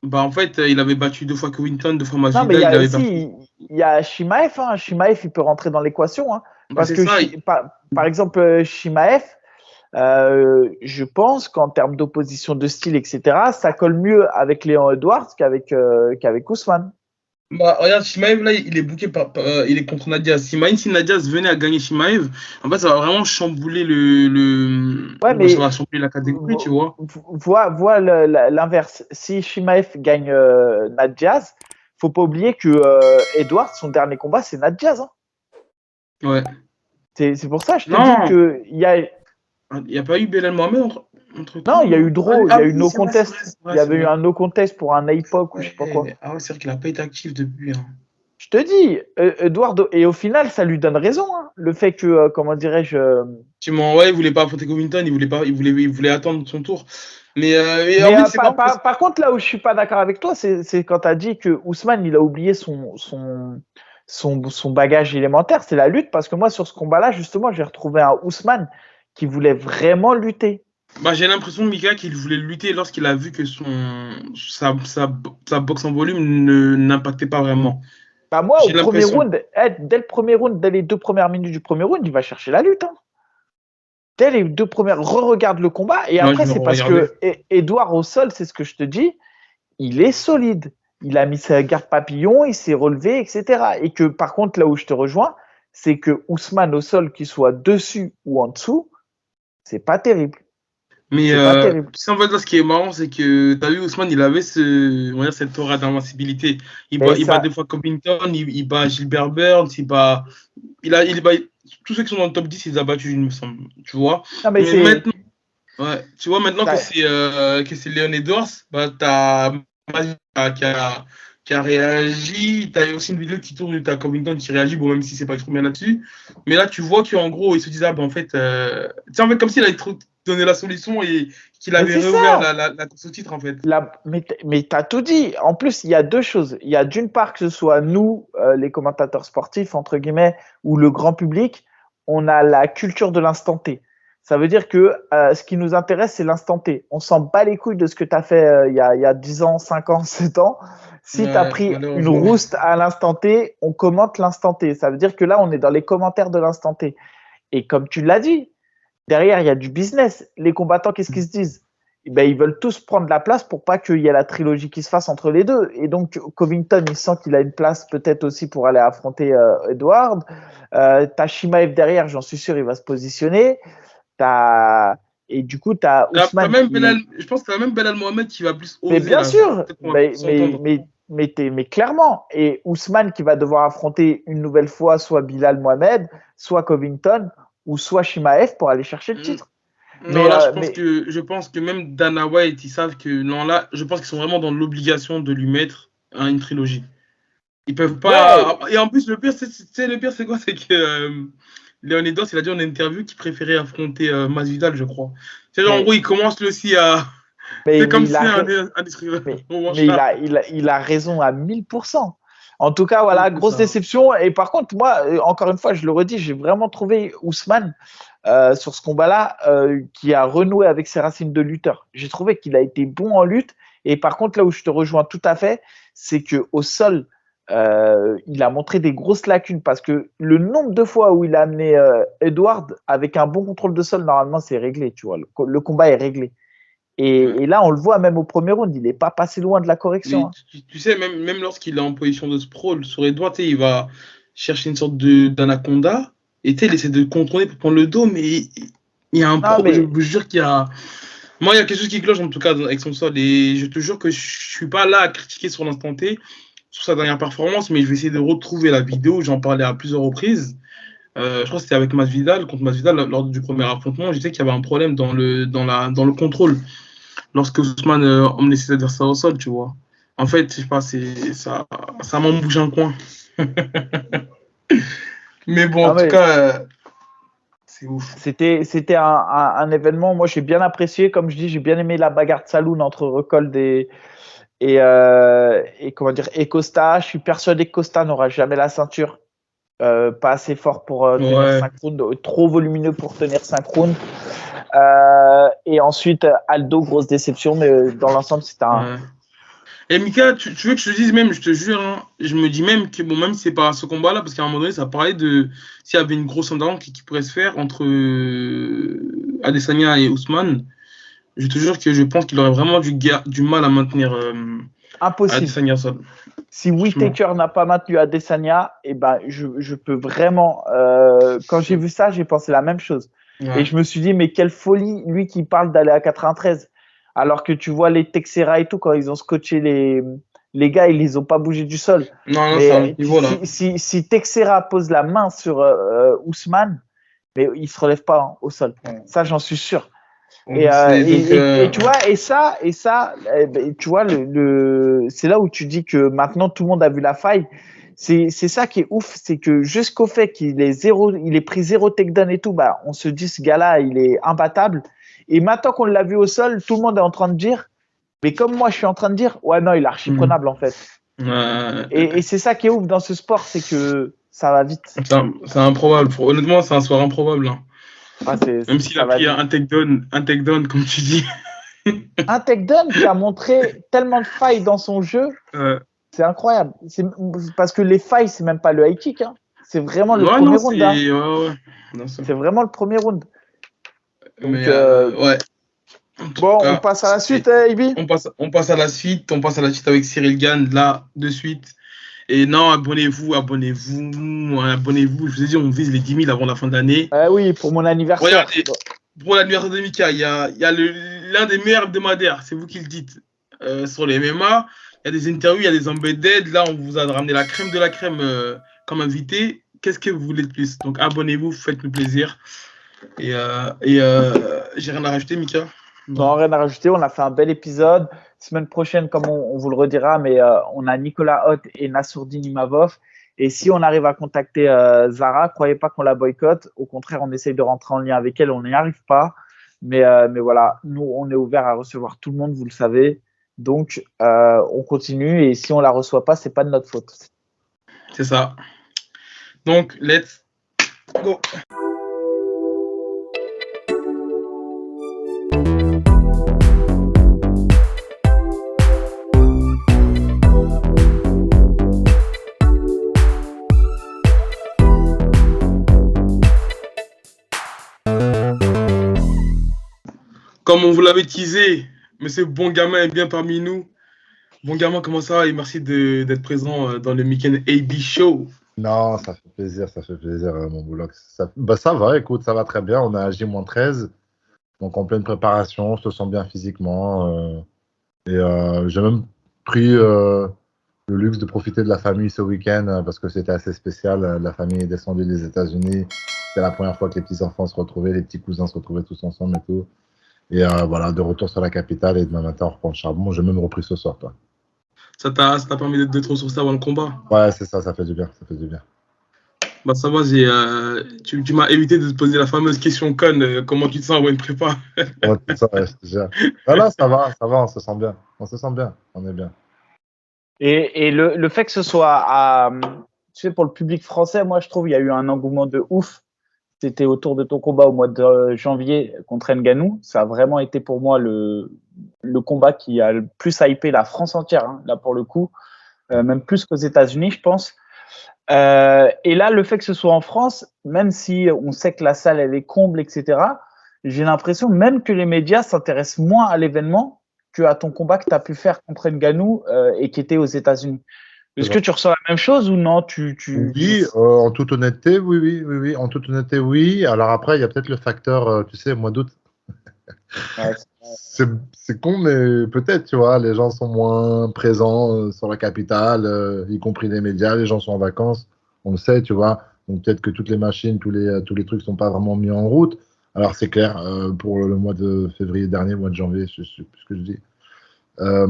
bah en fait, il avait battu deux fois Covington, deux fois non, mais Masvidal, il avait perdu. il y a Shimaev, hein. Shimaev, il peut rentrer dans l'équation, hein. Bah, Parce c'est que, ça. par exemple, Shimaev, je pense qu'en termes d'opposition de style, etc., ça colle mieux avec Léon Edwards qu'avec Ousmane. Bah, regarde, Shimaev, là, il est booké il est contre Nadia. Si Nadia venait à gagner Shimaev, en fait, ça va vraiment chambouler Ouais, bah, ça va mais chambouler la catégorie, tu vois. vois l'inverse. Si Shimaev gagne Nat Diaz, faut pas oublier que Edwards, son dernier combat, c'est Nat Diaz, hein. Ouais. C'est pour ça que je te dis Non, que il y a, il n'y a pas eu Belal Mohamed non, entre-temps, il y a eu non? draw, il Ah y a eu oui, no c'est vrai, c'est vrai, contest. c'est Il vrai, y c'est avait eu vrai. un no contest pour un APOC ou je sais pas quoi. Ouais. Ah ouais, c'est vrai qu'il n'a pas été actif depuis, hein. Je te dis, Eduardo, et au final, ça lui donne raison, hein, le fait que, comment dirais-je, Ouais, il voulait pas affronter Covington, il voulait pas, il voulait attendre son tour. Mais en mais fait, c'est marrant parce que. par contre, là où je suis pas d'accord avec toi, c'est quand tu as dit que Ousmane, il a oublié son bagage élémentaire, c'est la lutte, parce que moi, sur ce combat-là, justement, j'ai retrouvé un Ousmane qui voulait vraiment lutter. Bah, j'ai l'impression, Mika, qu'il voulait lutter lorsqu'il a vu que sa boxe en volume n'impactait pas vraiment. Bah moi, au J'ai premier l'impression. round, dès le premier round, dès les 2 premières minutes du premier round, il va chercher la lutte, hein. Dès les 2 premières, re-regarde le combat. Et Ouais, je après, vais c'est parce regarder. que Edouard au sol, c'est ce que je te dis, il est solide. Il a mis sa garde papillon, il s'est relevé, etc. Et que par contre, là où je te rejoins, c'est que Ousmane au sol, qu'il soit dessus ou en dessous, c'est pas terrible. Mais C'est pas terrible. tu sais, en fait, là, ce qui est marrant, c'est que tu as vu, Ousmane, il avait on va dire, cette aura d'invincibilité. Mais Il bat ça, des fois Covington, il bat Gilbert Burns, il bat tous ceux qui sont dans le top 10, il les a battus, il me semble. Tu vois? non mais Mais c'est, maintenant, ouais, tu vois, maintenant ça, que c'est Leon Edwards, bah, t'as Mazia qui a réagi. T'as aussi une vidéo qui tourne, t'as Covington qui réagit, bon, même si c'est pas trop bien là-dessus. Mais là, tu vois qu'en gros, ils se disent, ah, bah, en fait, tu sais, en fait, comme s'il avait trop donné la solution et qu'il mais avait c'est réouvert ça. la course au titre, en fait. Mais t'as tout dit. En plus, il y a deux choses. Il y a d'une part que ce soit nous, les commentateurs sportifs, entre guillemets, ou le grand public, on a la culture de l'instant T. Ça veut dire que ce qui nous intéresse, c'est l'instant T. On s'en bat les couilles de ce que tu as fait il y a 10 ans, 5 ans, 7 ans. Si tu as Ouais, pris une malheureusement. rouste à l'instant T, on commente l'instant T. Ça veut dire que là, on est dans les commentaires de l'instant T. Et comme tu l'as dit, derrière, il y a du business. Les combattants, qu'est-ce qu'ils se disent? Eh ben, ils veulent tous prendre la place pour pas qu'il y ait la trilogie qui se fasse entre les deux. Et donc, Covington, il sent qu'il a une place peut-être aussi pour aller affronter Edward. T'as Shimaev derrière, j'en suis sûr, il va se positionner. T'as... Et du coup, t'as T'as Ousmane même Belal, qui. je pense que t'as même Belal Mohamed qui va plus Mais oser, bien là. sûr, Peut-être qu'on va plus s'entendre. mais clairement. Et Ousmane qui va devoir affronter une nouvelle fois soit Bilal Mohamed, soit Covington, ou soit Shimaev pour aller chercher le Mm. titre. Non, là, Mais je pense que même Dana White, ils savent que, non, là, je pense qu'ils sont vraiment dans l'obligation de lui mettre une trilogie. Ils peuvent pas. ouais, Et en plus, le pire, c'est quoi? C'est que Leonidas, il a dit en interview qu'il préférait affronter Masvidal, je crois. C'est genre, en gros, mais, il commence lui aussi à. mais, C'est mais comme il si a, un écrivain au mais manche-là. il a raison à 1000%. En tout cas, Ouais, voilà, c'est grosse ça. déception. Et par contre, moi, encore une fois, je le redis, j'ai vraiment trouvé Ousmane sur ce combat-là qui a renoué avec ses racines de lutteur. J'ai trouvé qu'il a été bon en lutte. Et par contre, là où je te rejoins tout à fait, c'est que au sol, il a montré des grosses lacunes parce que le nombre de fois où il a amené Edward avec un bon contrôle de sol, normalement, c'est réglé. Tu vois, le combat est réglé. Ouais. Et là, on le voit même au premier round, il n'est pas passé loin de la correction, Mais hein. tu sais, même lorsqu'il est en position de sprawl sur les doigts, tu sais, cherche une sorte d'anaconda. Et tu sais, il essaie de contourner pour prendre le dos, mais il y a un Non, je mais vous jure qu'il y a. Moi, il y a quelque chose qui cloche en tout cas avec son sol. Et je te jure que je suis pas là à critiquer sur l'instant T, sur sa dernière performance, mais je vais essayer de retrouver la vidéo. J'en parlais à plusieurs reprises. Je crois que c'était avec Masvidal, contre Masvidal, lors du premier affrontement. Je disais qu'il y avait un problème dans le contrôle lorsque Ousmane emmenait ses adversaires au sol, tu vois. En fait, je sais pas, ça m'en bouge un coin. Mais bon, non, en tout mais cas, c'est ouf. c'était un événement. Moi, j'ai bien apprécié. Comme je dis, j'ai bien aimé la bagarre de saloon entre Rekold et comment dire, et Costa. Je suis persuadé que Costa n'aura jamais la ceinture. Pas assez fort pour tenir Ouais, 5 rounds, trop volumineux pour tenir 5 rounds. Et ensuite, Aldo, grosse déception, mais dans l'ensemble, c'est un. ouais. Et Mika, tu veux que je te dise même, je te jure, hein, je me dis même que, bon, même si c'est pas ce combat-là, parce qu'à un moment donné, ça parlait de s'il y avait une grosse entente qui pourrait se faire entre Adesanya et Ousmane. Je te jure que je pense qu'il aurait vraiment du mal à maintenir Impossible. Adesanya seul. Si Franchement. Whittaker n'a pas maintenu Adesanya, eh ben, je peux vraiment. Quand j'ai vu ça, j'ai pensé la même chose. Et Ouais. je me suis dit, mais quelle folie, lui qui parle d'aller à 93. Alors que tu vois les Texera et tout, quand ils ont scotché les gars, ils les ont pas bougé du sol. Non, non, c'est un autre Mais niveau là. si Texera pose la main sur Ousmane, mais il se relève pas au sol. Ça, j'en suis sûr. Et, euh, C'est donc. et, et, tu vois, et ça, tu vois, c'est là où tu dis que maintenant tout le monde a vu la faille. C'est ça qui est ouf, c'est que jusqu'au fait il est pris zéro takedown et tout, bah, on se dit ce gars-là, il est imbattable. Et maintenant qu'on l'a vu au sol, tout le monde est en train de dire, mais comme moi je suis en train de dire, ouais non, il est archi prenable en fait. Et c'est ça qui est ouf dans ce sport, c'est que ça va vite. C'est improbable. Honnêtement, c'est un soir improbable, hein. Ah, Même s'il ça a va pris vite. un takedown, comme tu dis. Un takedown qui a montré tellement de failles dans son jeu. Euh, C'est incroyable. Parce que les failles, c'est même pas le high kick. Hein. C'est vraiment le ouais, premier non, round. Hein. c'est. Ouais, ouais. Bien sûr. C'est vraiment le premier round. Donc, Mais ouais, en tout bon, on cas, passe à la suite, Ibi. on passe à la suite. On passe à la suite avec Cyril Gann, là, de suite. Et non, abonnez-vous. Je vous ai dit, on vise les 10 000 avant la fin de l'année. Oui, pour mon anniversaire. Regardez, pour l'anniversaire de Mika, il y a l'un des meilleurs hebdomadaires, c'est vous qui le dites, sur les MMA. Il y a des interviews, il y a des embedded. Là, on vous a ramené la crème de la crème comme invité. Qu'est-ce que vous voulez de plus? Donc, abonnez-vous, faites-nous plaisir. Et j'ai rien à rajouter, Mika. Non, rien à rajouter. On a fait un bel épisode. Semaine prochaine, comme on vous le redira, mais on a Nicolas Hott et Nassourdine Imavov. Et si on arrive à contacter Zara, croyez pas qu'on la boycotte. Au contraire, on essaye de rentrer en lien avec elle. On n'y arrive pas. Mais voilà, nous, on est ouvert à recevoir tout le monde, vous le savez. Donc, on continue. Et si on la reçoit pas, c'est pas de notre faute. C'est ça. Donc, let's go. Comme on vous l'avait teasé, monsieur Bon Gamin est bien parmi nous. Bon Gamin, comment ça va? Et merci d'être présent dans le Weekend AB Show. Non, ça fait plaisir, mon boulot. Ça va, écoute, ça va très bien. On a J-13, donc en pleine préparation, on se sent bien physiquement. J'ai même pris le luxe de profiter de la famille ce week-end parce que c'était assez spécial. La famille est descendue des États-Unis. C'était la première fois que les petits-enfants se retrouvaient, les petits cousins se retrouvaient tous ensemble et tout. Et voilà, de retour sur la capitale et demain matin, on reprend le charbon. J'ai même repris ce soir, toi. Ça t'a permis de te ressourcer avant le combat? Ouais, c'est ça, ça fait du bien, ça fait du bien. Bah ça va, tu m'as évité de te poser la fameuse question conne, comment tu te sens avant une prépa? Ouais, c'est ça, ouais, je te jure. Ah là, ça va, on se sent bien. On se sent bien, on est bien. Et le fait que ce soit tu sais, pour le public français, moi, je trouve il y a eu un engouement de ouf. C'était autour de ton combat au mois de janvier contre Ngannou. Ça a vraiment été pour moi le combat qui a le plus hypé la France entière, hein, là pour le coup, même plus qu'aux États-Unis, je pense. Et là, le fait que ce soit en France, même si on sait que la salle elle est comble, etc., j'ai l'impression même que les médias s'intéressent moins à l'événement qu'à ton combat que tu as pu faire contre Ngannou et qui était aux États-Unis. Est-ce que tu ressens la même chose ou non Oui, en toute honnêteté, oui. En toute honnêteté, oui. Alors après, il y a peut-être le facteur, tu sais, mois d'août. Ouais, C'est con, mais peut-être, tu vois, les gens sont moins présents sur la capitale, y compris les médias, les gens sont en vacances, on le sait, tu vois. Donc peut-être que toutes les machines, tous les trucs sont pas vraiment mis en route. Alors c'est clair, pour le mois de février dernier, mois de janvier, je sais plus ce que je dis. Euh,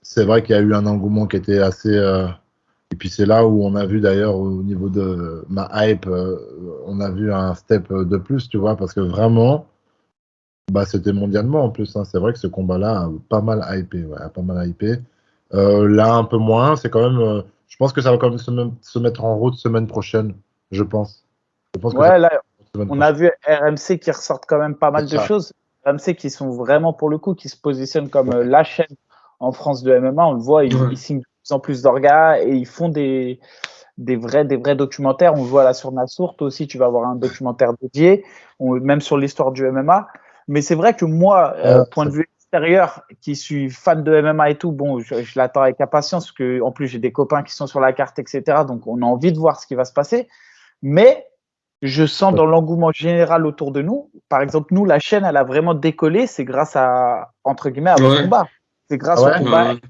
c'est vrai qu'il y a eu un engouement qui était assez. Et puis c'est là où on a vu d'ailleurs au niveau de ma hype, on a vu un step de plus, tu vois, parce que vraiment. Bah, c'était mondialement en plus, hein. C'est vrai que ce combat-là a pas mal hypé. Ouais, a pas mal hypé. Là, un peu moins. C'est quand même. Je pense que ça va quand même se mettre en route semaine prochaine. Je pense. Je pense que ça ouais, là, va semaine on a prochaine. vu RMC qui ressortent quand même pas C'est mal de ça. choses. RMC qui sont vraiment, pour le coup, qui se positionnent comme la chaîne en France de MMA. On le voit, Ouais. ils signent de plus en plus d'orgas et ils font des vrais documentaires. On le voit là sur Nassour. Toi aussi, tu vas avoir un documentaire dédié, même sur l'histoire du MMA. Mais c'est vrai que moi, point C'est de vue extérieur, qui suis fan de MMA et tout, bon, je l'attends avec impatience parce que en plus j'ai des copains qui sont sur la carte, etc. Donc on a envie de voir ce qui va se passer. Mais je sens dans l'engouement général autour de nous, par exemple, nous, la chaîne, elle a vraiment décollé, c'est grâce à, entre guillemets, à vos Ouais. combats. C'est grâce au ouais. combat Ouais.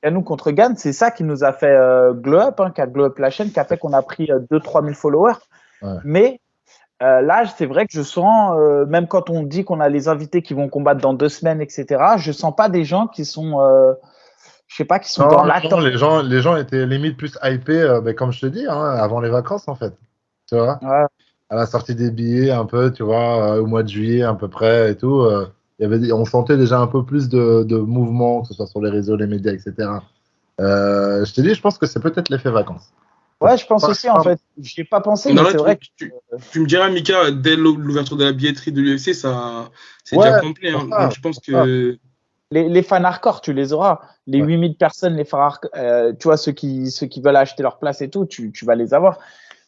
à nous contre Gann, c'est ça qui nous a fait glow up, hein, qui a glow up la chaîne, qui a fait qu'on a pris 2-3 000 followers. Ouais. Mais là, c'est vrai que je sens, même quand on dit qu'on a les invités qui vont combattre dans 2 semaines, etc., je sens pas des gens qui sont, je sais pas, qui sont dans Non, non, l'attente. les gens étaient limite plus hypés, ben, comme je te dis, hein, avant les vacances en fait. Tu vois, Ouais, à la sortie des billets, un peu, tu vois, au mois de juillet à peu près et tout. On sentait déjà un peu plus de mouvement, que ce soit sur les réseaux, les médias, etc. Je te dis, je pense que c'est peut-être l'effet vacances. ouais, je pense Pas- aussi, en pas- fait. J'y ai pas pensé, Non, mais là, c'est vrai que tu me diras, Mika, dès l'ouverture de la billetterie de l'UFC, c'est Ouais, déjà complet, pour hein. ça, Donc, je pense pour ça. que. les fans hardcore, tu les auras. Les Ouais. 8 000 personnes, les fans hardcore, tu vois, ceux qui veulent acheter leur place et tout, tu vas les avoir.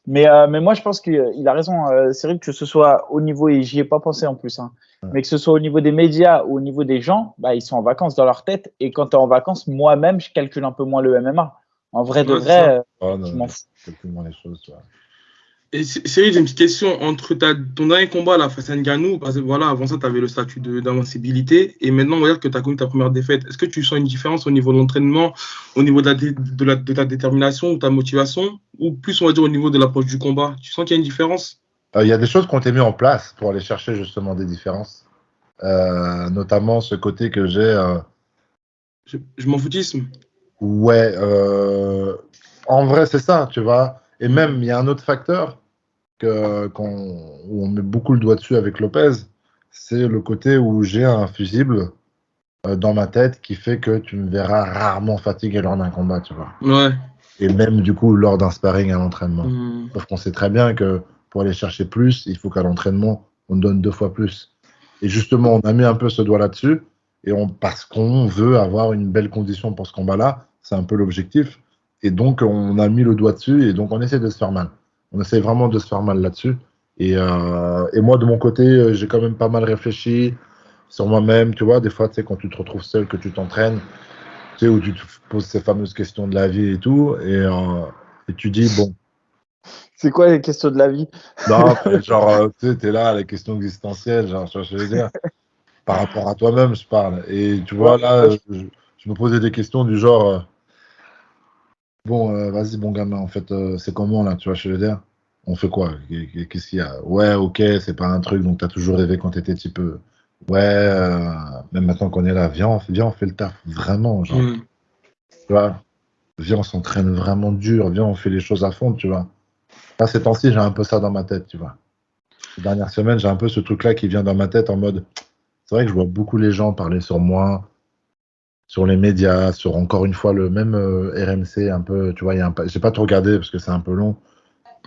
Mais moi, je pense qu'il a raison, Cyril, que ce soit au niveau, et j'y ai pas pensé en plus, hein, mais que ce soit au niveau des médias ou au niveau des gens, bah, ils sont en vacances dans leur tête. Et quand tu es en vacances, moi-même, je calcule un peu moins le MMA. En vrai de Ouais, c'est ça. vrai, Oh, je non, m'en mais fous. calcule-moi les choses, tu vois. Et Cyril, j'ai une petite question. Entre ton dernier combat là, face à Ngannou, parce que voilà, avant ça, tu avais le statut d'invincibilité, et maintenant, on va dire que tu as connu ta première défaite. Est-ce que tu sens une différence au niveau de l'entraînement, au niveau de ta détermination ou ta motivation, ou plus, on va dire, au niveau de l'approche du combat? Tu sens qu'il y a une différence? Il y a des choses qui ont été mises en place pour aller chercher justement des différences. Notamment ce côté que j'ai. Je m'en foutisme. Ouais, en vrai, c'est ça, tu vois. Et même, il y a un autre facteur où on met beaucoup le doigt dessus avec Lopez, c'est le côté où j'ai un fusible dans ma tête qui fait que tu me verras rarement fatigué lors d'un combat, tu vois. Ouais. Et même du coup lors d'un sparring à l'entraînement. Hmm. Sauf qu'on sait très bien que pour aller chercher plus, il faut qu'à l'entraînement, on donne 2 fois plus. Et justement, on a mis un peu ce doigt là-dessus, parce qu'on veut avoir une belle condition pour ce combat-là, c'est un peu l'objectif. Et donc, on a mis le doigt dessus, et donc on essaie de se faire mal. On essaie vraiment de se faire mal là-dessus. Et moi, de mon côté, j'ai quand même pas mal réfléchi sur moi-même, tu vois, des fois, tu sais, quand tu te retrouves seul, que tu t'entraînes, tu sais, où tu te poses ces fameuses questions de la vie et tout, et tu dis, bon, C'est quoi les questions de la vie? non, mais genre, tu sais, t'es là, les questions existentielles, genre, tu vois ce que je veux dire, par rapport à toi-même, je parle. Et tu Ouais, vois, là, ouais, je me posais des questions du genre, bon, vas-y, bon gamin, en fait, c'est comment, là, tu vois ce que je veux dire? On fait quoi? Qu'est-ce qu'il y a? Ouais, ok, c'est pas un truc, donc t'as toujours rêvé quand t'étais petit peu. Ouais, même maintenant qu'on est là, viens, on fait le taf, vraiment, genre, Ouais. tu vois, viens, on s'entraîne vraiment dur, viens, on fait les choses à fond, tu vois. Là, ces temps-ci, j'ai un peu ça dans ma tête, tu vois. Ces dernières semaines, j'ai un peu ce truc-là qui vient dans ma tête en mode, c'est vrai que je vois beaucoup les gens parler sur moi, sur les médias, sur encore une fois le même RMC, un peu, tu vois, j'ai pas tout regardé parce que c'est un peu long,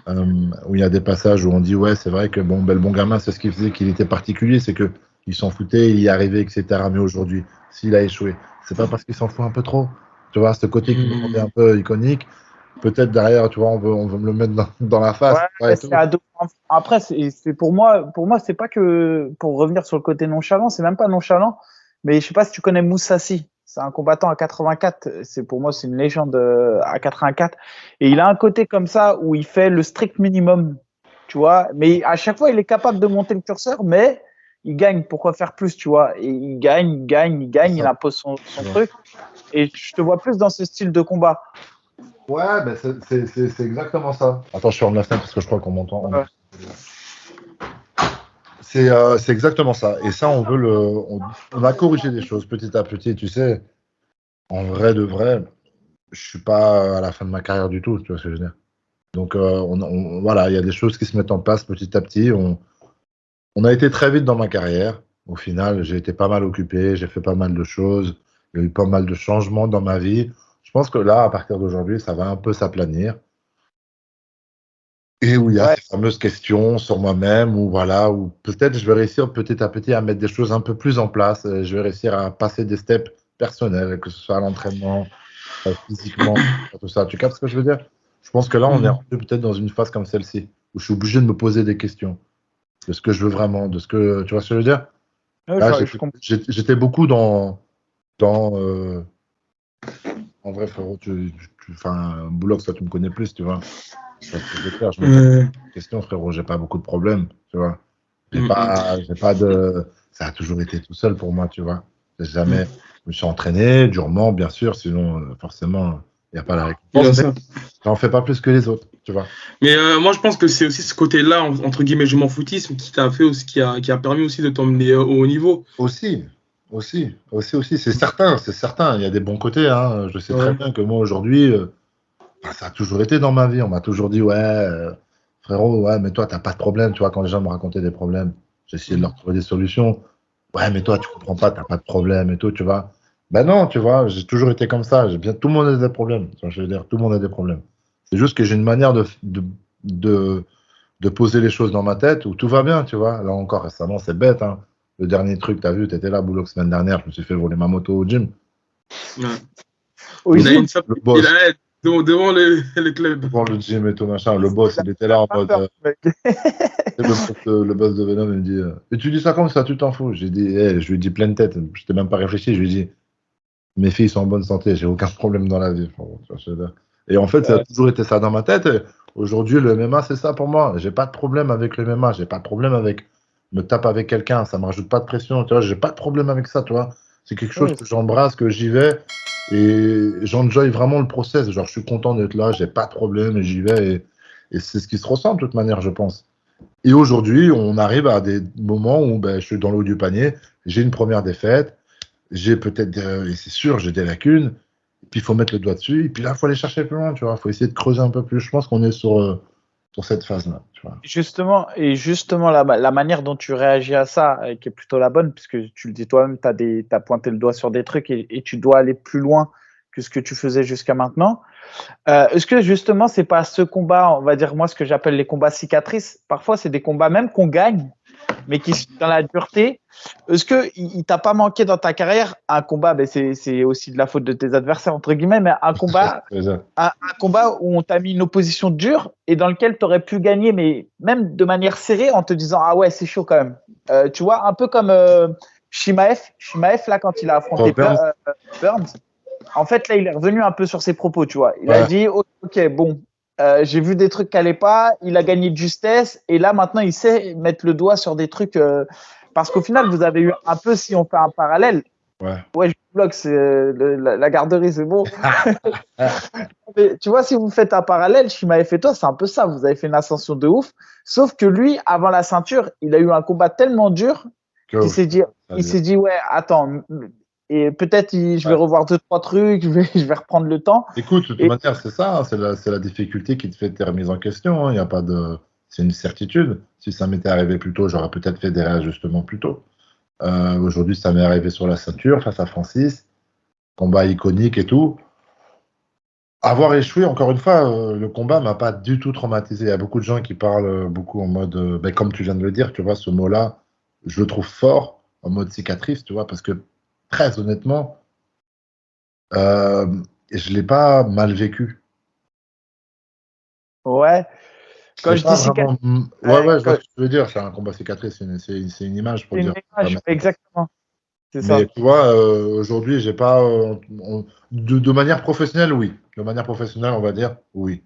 où il y a des passages où on dit, ouais, c'est vrai que bon, ben, le bon gamin, c'est ce qui faisait qu'il était particulier, c'est que il s'en foutait, il y est arrivé, etc. Mais aujourd'hui, s'il a échoué, c'est pas parce qu'il s'en fout un peu trop. Tu vois, ce côté qui nous rendait un Hmm. peu iconique, peut-être derrière, tu vois, on veut me le mettre dans la face, tu vois, ouais, et c'est tout. à deux. Après, c'est pour moi, c'est pas que pour revenir sur le côté nonchalant, c'est même pas nonchalant, mais je sais pas si tu connais Moussassi. C'est un combattant à 84. Pour moi, c'est une légende à 84. Et il a un côté comme ça où il fait le strict minimum, tu vois. Mais à chaque fois, il est capable de monter le curseur, mais il gagne. Pourquoi faire plus, tu vois? Et il gagne, il gagne, il gagne, il impose son truc. Et je te vois plus dans ce style de combat. Ouais, ben c'est exactement ça. Attends, je ferme la fenêtre parce que je crois qu'on m'entend. Ouais. C'est exactement ça. Et ça, on a corrigé des choses petit à petit. Tu sais, en vrai de vrai, je suis pas à la fin de ma carrière du tout. Tu vois ce que je veux dire? Donc, voilà, il y a des choses qui se mettent en place petit à petit. On a été très vite dans ma carrière. Au final, j'ai été pas mal occupé, j'ai fait pas mal de choses. Il y a eu pas mal de changements dans ma vie. Je pense que là, à partir d'aujourd'hui, ça va un peu s'aplanir. Et où il y a Ouais. ces fameuses questions sur moi-même, ou voilà, où peut-être je vais réussir petit à petit à mettre des choses un peu plus en place. Je vais réussir à passer des steps personnels, que ce soit à l'entraînement, physiquement, tout ça. Tu captes ce que je veux dire? Je pense que là, on est rendu peut-être dans une phase comme celle-ci, où je suis obligé de me poser des questions de ce que je veux vraiment, de ce que. Tu vois ce que je veux dire? Ouais, Là, je comprends. j'étais beaucoup dans en vrai, frérot, enfin, Boulox, toi, tu me connais plus, tu vois. Parce que je me pose des questions, frérot, j'ai pas beaucoup de problèmes, tu vois. J'ai pas de. Ça a toujours été tout seul pour moi, tu vois. J'ai jamais. Je me suis entraîné durement, bien sûr, sinon, forcément, il n'y a pas la Il a récompense, mais ça. j'en fais pas plus que les autres, tu vois. Mais moi, je pense que c'est aussi ce côté-là, entre guillemets, je m'en foutisme, qui t'a fait aussi, qui a permis aussi de t'emmener au haut niveau. Aussi, c'est certain, c'est certain. Il y a des bons côtés, hein. Je sais très Ouais. bien que moi, aujourd'hui, bah, ça a toujours été dans ma vie. On m'a toujours dit, ouais, frérot, ouais, mais toi, t'as pas de problème, tu vois, quand les gens me racontaient des problèmes, j'essayais de leur trouver des solutions. Ouais, mais toi, tu comprends pas, t'as pas de problème et tout, tu vois. Ben non, tu vois, j'ai toujours été comme ça. Tout le monde a des problèmes. Tu vois, je veux dire, tout le monde a des problèmes. C'est juste que j'ai une manière de, de poser les choses dans ma tête où tout va bien, tu vois. Là encore, récemment, c'est bête, hein. Le dernier truc, t'as vu, t'étais là, boulot, la semaine dernière, je me suis fait voler ma moto au gym. Ouais. Au Il a gym, une sape, Le il boss, a devant le club. devant le gym et tout, machin, le boss, il était là en pas mode. peur, mec. Le boss de Venom, il me dit et tu dis ça comme ça, tu t'en fous. J'ai dit, je lui ai dit pleine tête, je n'étais même pas réfléchi. Je lui ai dit, mes filles sont en bonne santé, j'ai aucun problème dans la vie. Frérot, tu vois ce que je veux dire. Et en fait, ça a toujours été ça dans ma tête. Et aujourd'hui, le MMA, c'est ça pour moi. J'ai pas de problème avec le MMA, j'ai pas de problème avec me taper avec quelqu'un, ça me rajoute pas de pression. Tu vois, j'ai pas de problème avec ça, tu vois. C'est quelque chose Ouais, que j'embrasse, que j'y vais et j'enjoy vraiment le process. Genre, je suis content d'être là, j'ai pas de problème et j'y vais. Et c'est ce qui se ressent de toute manière, je pense. Et aujourd'hui, on arrive à des moments où ben, je suis dans le haut du panier, j'ai une première défaite, j'ai peut-être, et c'est sûr, j'ai des lacunes, et puis il faut mettre le doigt dessus, et puis là, il faut aller chercher plus loin, tu vois, il faut essayer de creuser un peu plus. Je pense qu'on est sur cette phase-là, tu vois. Justement, la manière dont tu réagis à ça, qui est plutôt la bonne, puisque tu le dis toi-même, t'as pointé le doigt sur des trucs et tu dois aller plus loin que ce que tu faisais jusqu'à maintenant. Est-ce que justement, c'est pas ce combat, on va dire moi, ce que j'appelle les combats cicatrices, parfois c'est des combats même qu'on gagne, mais qui sont dans la dureté. Est-ce que il t'a pas manqué dans ta carrière un combat, ben c'est aussi de la faute de tes adversaires entre guillemets, mais un combat où on t'a mis une opposition dure et dans lequel tu aurais pu gagner, mais même de manière serrée, en te disant ah ouais c'est chaud quand même. Tu vois, un peu comme Shimaev là quand il a affronté Burns, Burns. En fait là il est revenu un peu sur ses propos, tu vois. Il a ouais, dit ok bon, j'ai vu des trucs qui allaient pas, il a gagné de justesse et là maintenant il sait mettre le doigt sur des trucs parce qu'au final vous avez eu un peu, si on fait un parallèle, ouais. ouais je bloque, c'est la garderie c'est bon. Mais, tu vois, si vous faites un parallèle, Shimaev et toi, c'est un peu ça. Vous avez fait une ascension de ouf. Sauf que lui, avant la ceinture, il a eu un combat tellement dur qu'il Que, s'est dit, ouais, attends, et peut-être je vais ouais. revoir deux, trois trucs, je vais reprendre le temps. Écoute, de toute Et manière, c'est ça, hein, c'est la difficulté qui te fait tes remises en question, hein. Il y a pas de, c'est une certitude. Si ça m'était arrivé plus tôt, j'aurais peut-être fait des réajustements plus tôt. Aujourd'hui, ça m'est arrivé sur la ceinture face à Francis, combat iconique et tout. Avoir échoué, encore une fois, le combat m'a pas du tout traumatisé. Il y a beaucoup de gens qui parlent beaucoup en mode, ben, comme tu viens de le dire, tu vois, ce mot-là, je le trouve fort en mode cicatrice, tu vois, parce que très honnêtement, euh, je l'ai pas mal vécu. ouais, Je quand l'ai je pas dis cicatrice, vraiment. Ouais, ouais, je vois ce que tu veux dire. C'est un combat cicatrice, c'est une image pour c'est une dire. image, exactement. C'est ça. Mais tu vois, aujourd'hui, j'ai pas. De manière professionnelle, oui. De manière professionnelle, on va dire, oui.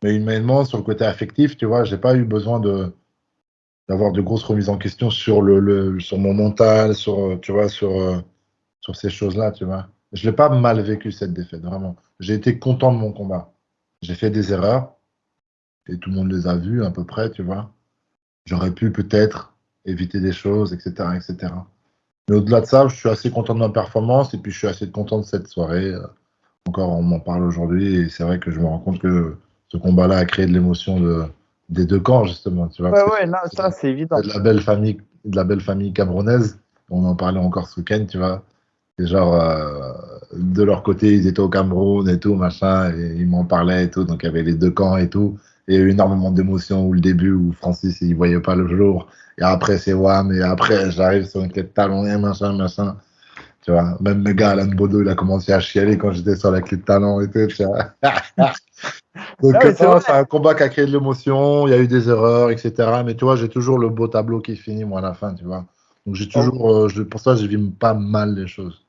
Mais humainement, sur le côté affectif, tu vois, j'ai pas eu besoin d'avoir de grosses remises en question sur sur mon mental, sur, tu vois, sur ces choses-là, tu vois. Je l'ai pas mal vécu, cette défaite, vraiment. J'ai été content de mon combat. J'ai fait des erreurs, et tout le monde les a vues à peu près, tu vois. J'aurais pu peut-être éviter des choses, etc., etc. Mais au-delà de ça, je suis assez content de ma performance et puis je suis assez content de cette soirée. Encore, on m'en parle aujourd'hui et c'est vrai que je me rends compte que ce combat-là a créé de l'émotion des deux camps, justement. Tu vois, Ouais, parce que ouais, non, c'est ça, c'est évident. de la belle famille camerounaise. On en parlait encore ce week-end, tu vois. Et genre, de leur côté, ils étaient au Cameroun et tout, machin, et ils m'en parlaient et tout. Donc, il y avait les deux camps et tout. Et il y a eu énormément d'émotions où le début, où Francis, il voyait pas le jour. Et après, c'est Wham. Et après, j'arrive sur une clé de talon et machin, machin. Tu vois, même le gars, Alan Bodo, il a commencé à chialer quand j'étais sur la clé de talon et tout, tu vois. Non, Donc, mais c'est non, vrai. c'est un combat qui a créé de l'émotion, il y a eu des erreurs, etc. Mais tu vois, j'ai toujours le beau tableau qui finit, moi, à la fin, tu vois. Donc, j'ai En, toujours, pour ça, je vis pas mal les choses.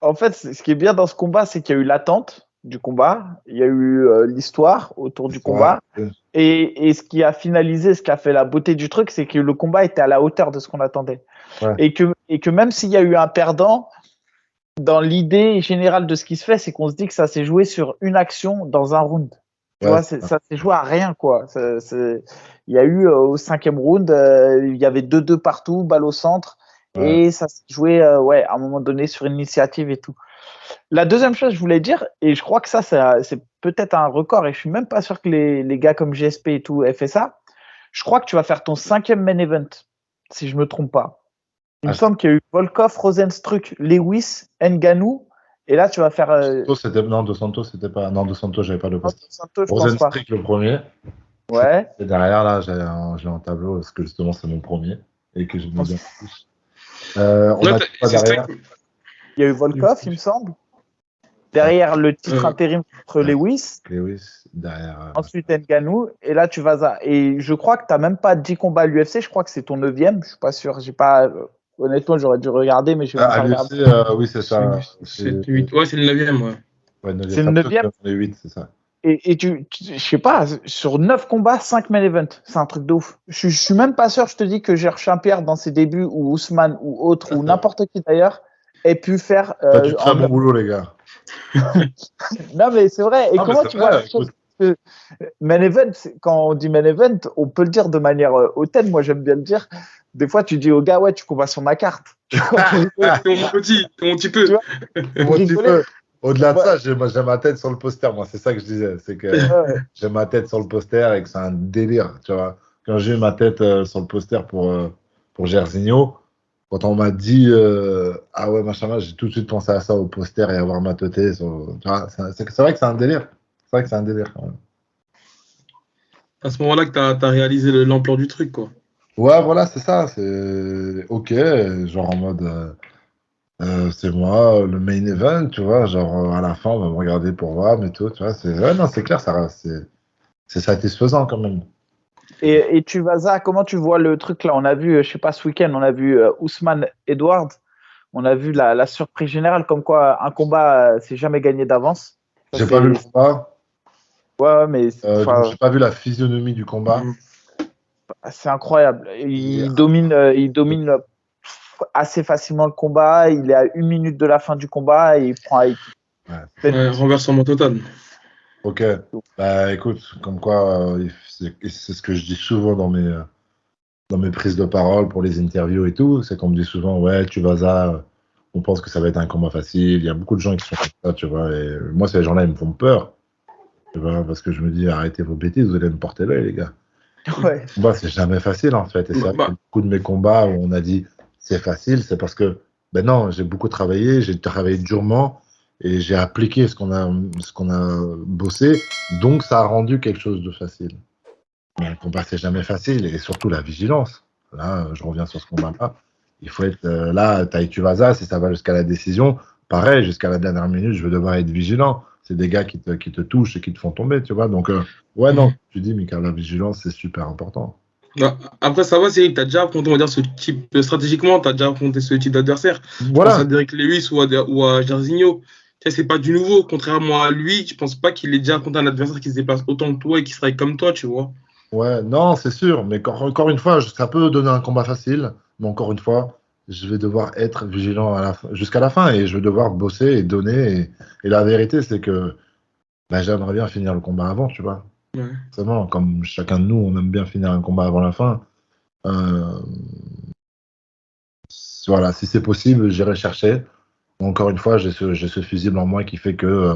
en fait, ce qui est bien dans ce combat, c'est qu'il y a eu l'attente du combat, il y a eu l'histoire autour du L'histoire, combat. Et ce qui a finalisé, ce qui a fait la beauté du truc, c'est que le combat était à la hauteur de ce qu'on attendait. ouais, Et que même s'il y a eu un perdant, dans l'idée générale de ce qui se fait, c'est qu'on se dit que ça s'est joué sur une action dans un round. Tu ouais, vois, ça s'est joué à rien, quoi. Il y a eu au 5e round, il y avait 2-2 partout, balle au centre, ouais. et ça s'est joué, ouais, à un moment donné sur une initiative et tout. La deuxième chose que je voulais dire, et je crois que ça, c'est peut-être un record, et je suis même pas sûr que les gars comme GSP et tout aient fait ça. Je crois que tu vas faire ton 5e main event, si je me trompe pas. Il me Ah, semble qu'il y a eu Volkov, Rosenstruck, Lewis, Ngannou, et là tu vas faire. Non, Dos Santos, c'était pas. Non, Dos Santos, j'avais pas le Non, poste. Dos Santos, je pense pas. Rosenstrick, le premier. Ouais. Et derrière, là, je l'ai en tableau, parce que justement, c'est mon premier. Et que je me bien plus. On Ouais, a pas c'est ça. derrière. Il y a eu Volkov, il me semble. Derrière le titre Euh, intérim contre Lewis. Lewis, derrière. Ensuite Ngannou. Et là tu vas à. Et je crois que tu n'as même pas 10 combats à l'UFC. Je crois que c'est ton 9e. Je suis pas sûr. J'ai pas. Honnêtement, j'aurais dû regarder, mais je vais même À pas l'UFC, regarder. oui, c'est ça. 7, 8. Ouais, c'est le 9e, ouais. Ouais, 9e. C'est le Ça peut 9e. être les 8, c'est ça. Et je sais pas, sur 9 combats, 5 main event. C'est un truc de ouf. Je suis même pas sûr, je te dis, que Gershon Pierre, dans ses débuts, ou Ousmane, ou autre, ou n'importe qui d'ailleurs, ait pu faire. T'as du très bon boulot, les gars. Non, mais c'est vrai. Et Non, mais comment c'est tu vois vrai, la chose? écoute. Parce que main event, quand on dit main event, on peut le dire de manière hautaine. Moi, j'aime bien le dire. Des fois, tu dis au gars, ouais, tu combats sur ma carte. Tu vois, C'est mon petit, c'est mon petit tu peu. vois, vous Un petit rigolez. peu. Au-delà de Ouais, ça, j'ai ma tête sur le poster, moi, c'est ça que je disais. C'est que ouais. j'ai ma tête sur le poster et que c'est un délire, tu vois. Quand j'ai eu ma tête sur le poster pour Jairzinho, quand on m'a dit ah ouais, machin, j'ai tout de suite pensé à ça au poster et à voir ma tête. Tu vois, c'est vrai que c'est un délire. C'est vrai que c'est un délire quand même. À ce moment-là que tu as réalisé l'ampleur du truc, quoi. Ouais, voilà, c'est ça. C'est ok, genre en mode c'est moi, le main event, tu vois. Genre à la fin, on va me regarder pour voir, mais tout, tu vois. Ouais, non, c'est clair, c'est satisfaisant quand même. Et tu vas à comment tu vois le truc là? On a vu, je sais pas, ce week-end, on a vu Ousmane Edwards. On a vu la surprise générale, comme quoi un combat, c'est jamais gagné d'avance. Ça, J'ai pas vu le combat, ouais, ouais, mais donc enfin, j'ai pas vu la physionomie du combat. c'est incroyable. Et, Il domine assez facilement le combat. Il est à 1 minute de la fin du combat et il prend. Il ouais. fait Ouais, renversement total. Ok, bah écoute, comme quoi, c'est ce que je dis souvent dans mes prises de parole pour les interviews et tout, c'est qu'on me dit souvent, ouais, tu vas on pense que ça va être un combat facile, il y a beaucoup de gens qui sont comme ça, tu vois, et moi, ces gens-là, ils me font peur, tu vois, parce que je me dis, arrêtez vos bêtises, vous allez me porter l'œil, les gars. ouais. Moi, c'est jamais facile, en fait, et c'est vrai que Bah, beaucoup de mes combats où on a dit, c'est facile, c'est parce que, ben non, j'ai beaucoup travaillé, j'ai travaillé durement, et j'ai appliqué ce qu'on a bossé, donc ça a rendu quelque chose de facile. Mais un combat, c'est jamais facile, et surtout la vigilance. Là, je reviens sur ce combat-là. Il faut être là, Taïtu Vaza, si ça va jusqu'à la décision, pareil, jusqu'à la dernière minute, je vais devoir être vigilant. C'est des gars qui te touchent et qui te font tomber, tu vois. Donc, ouais, non, tu dis, Mika, la vigilance, c'est super important. Bah, après, ça va, c'est que tu as déjà affronté, on va dire, ce type, stratégiquement, tu as déjà affronté ce type d'adversaire. Je pense à Voilà. Derek Lewis ou à Jairzinho. Tu sais, c'est pas du nouveau. Contrairement à lui, je pense pas qu'il ait déjà affronté un adversaire qui se déplace autant que toi et qui serait comme toi, tu vois. Ouais, non, c'est sûr. Mais encore une fois, ça peut donner un combat facile. Mais encore une fois, je vais devoir être vigilant jusqu'à la fin et je vais devoir bosser et donner. Et la vérité, c'est que bah, j'aimerais bien finir le combat avant, tu vois. Ouais. Forcément, comme chacun de nous, on aime bien finir un combat avant la fin. Euh, voilà, si c'est possible, j'irai chercher. Encore une fois, j'ai ce fusible en moi qui fait que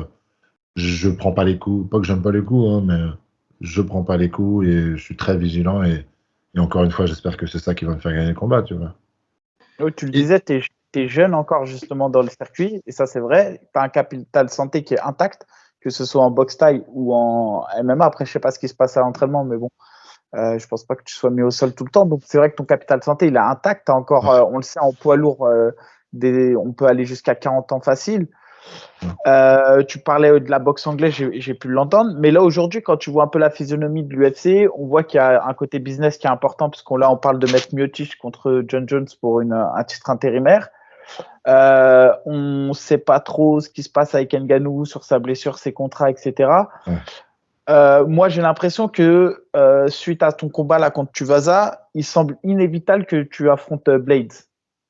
je prends pas les coups. Pas que j'aime pas les coups, hein, mais je prends pas les coups et je suis très vigilant. Et encore une fois, j'espère que c'est ça qui va me faire gagner le combat, tu vois. Oui, tu le Et, disais, tu es jeune encore justement dans le circuit, et ça c'est vrai, tu as un capital santé qui est intact, que ce soit en boxe thaï ou en MMA. Après, je sais pas ce qui se passe à l'entraînement, mais bon, je pense pas que tu sois mis au sol tout le temps. Donc c'est vrai que ton capital santé, il est intact. T'as encore, on le sait, en poids lourd, on peut aller jusqu'à 40 ans facile. Tu parlais de la boxe anglaise, j'ai pu l'entendre. Mais là, aujourd'hui, quand tu vois un peu la physionomie de l'UFC, on voit qu'il y a un côté business qui est important, puisqu'on là, on parle de mettre Miocic contre John Jones pour un titre intérimaire. On ne sait pas trop ce qui se passe avec Ngannou sur sa blessure, ses contrats, etc. Ouais. Moi, j'ai l'impression que suite à ton combat là contre Tuivasa, il semble inévitable que tu affrontes Blades.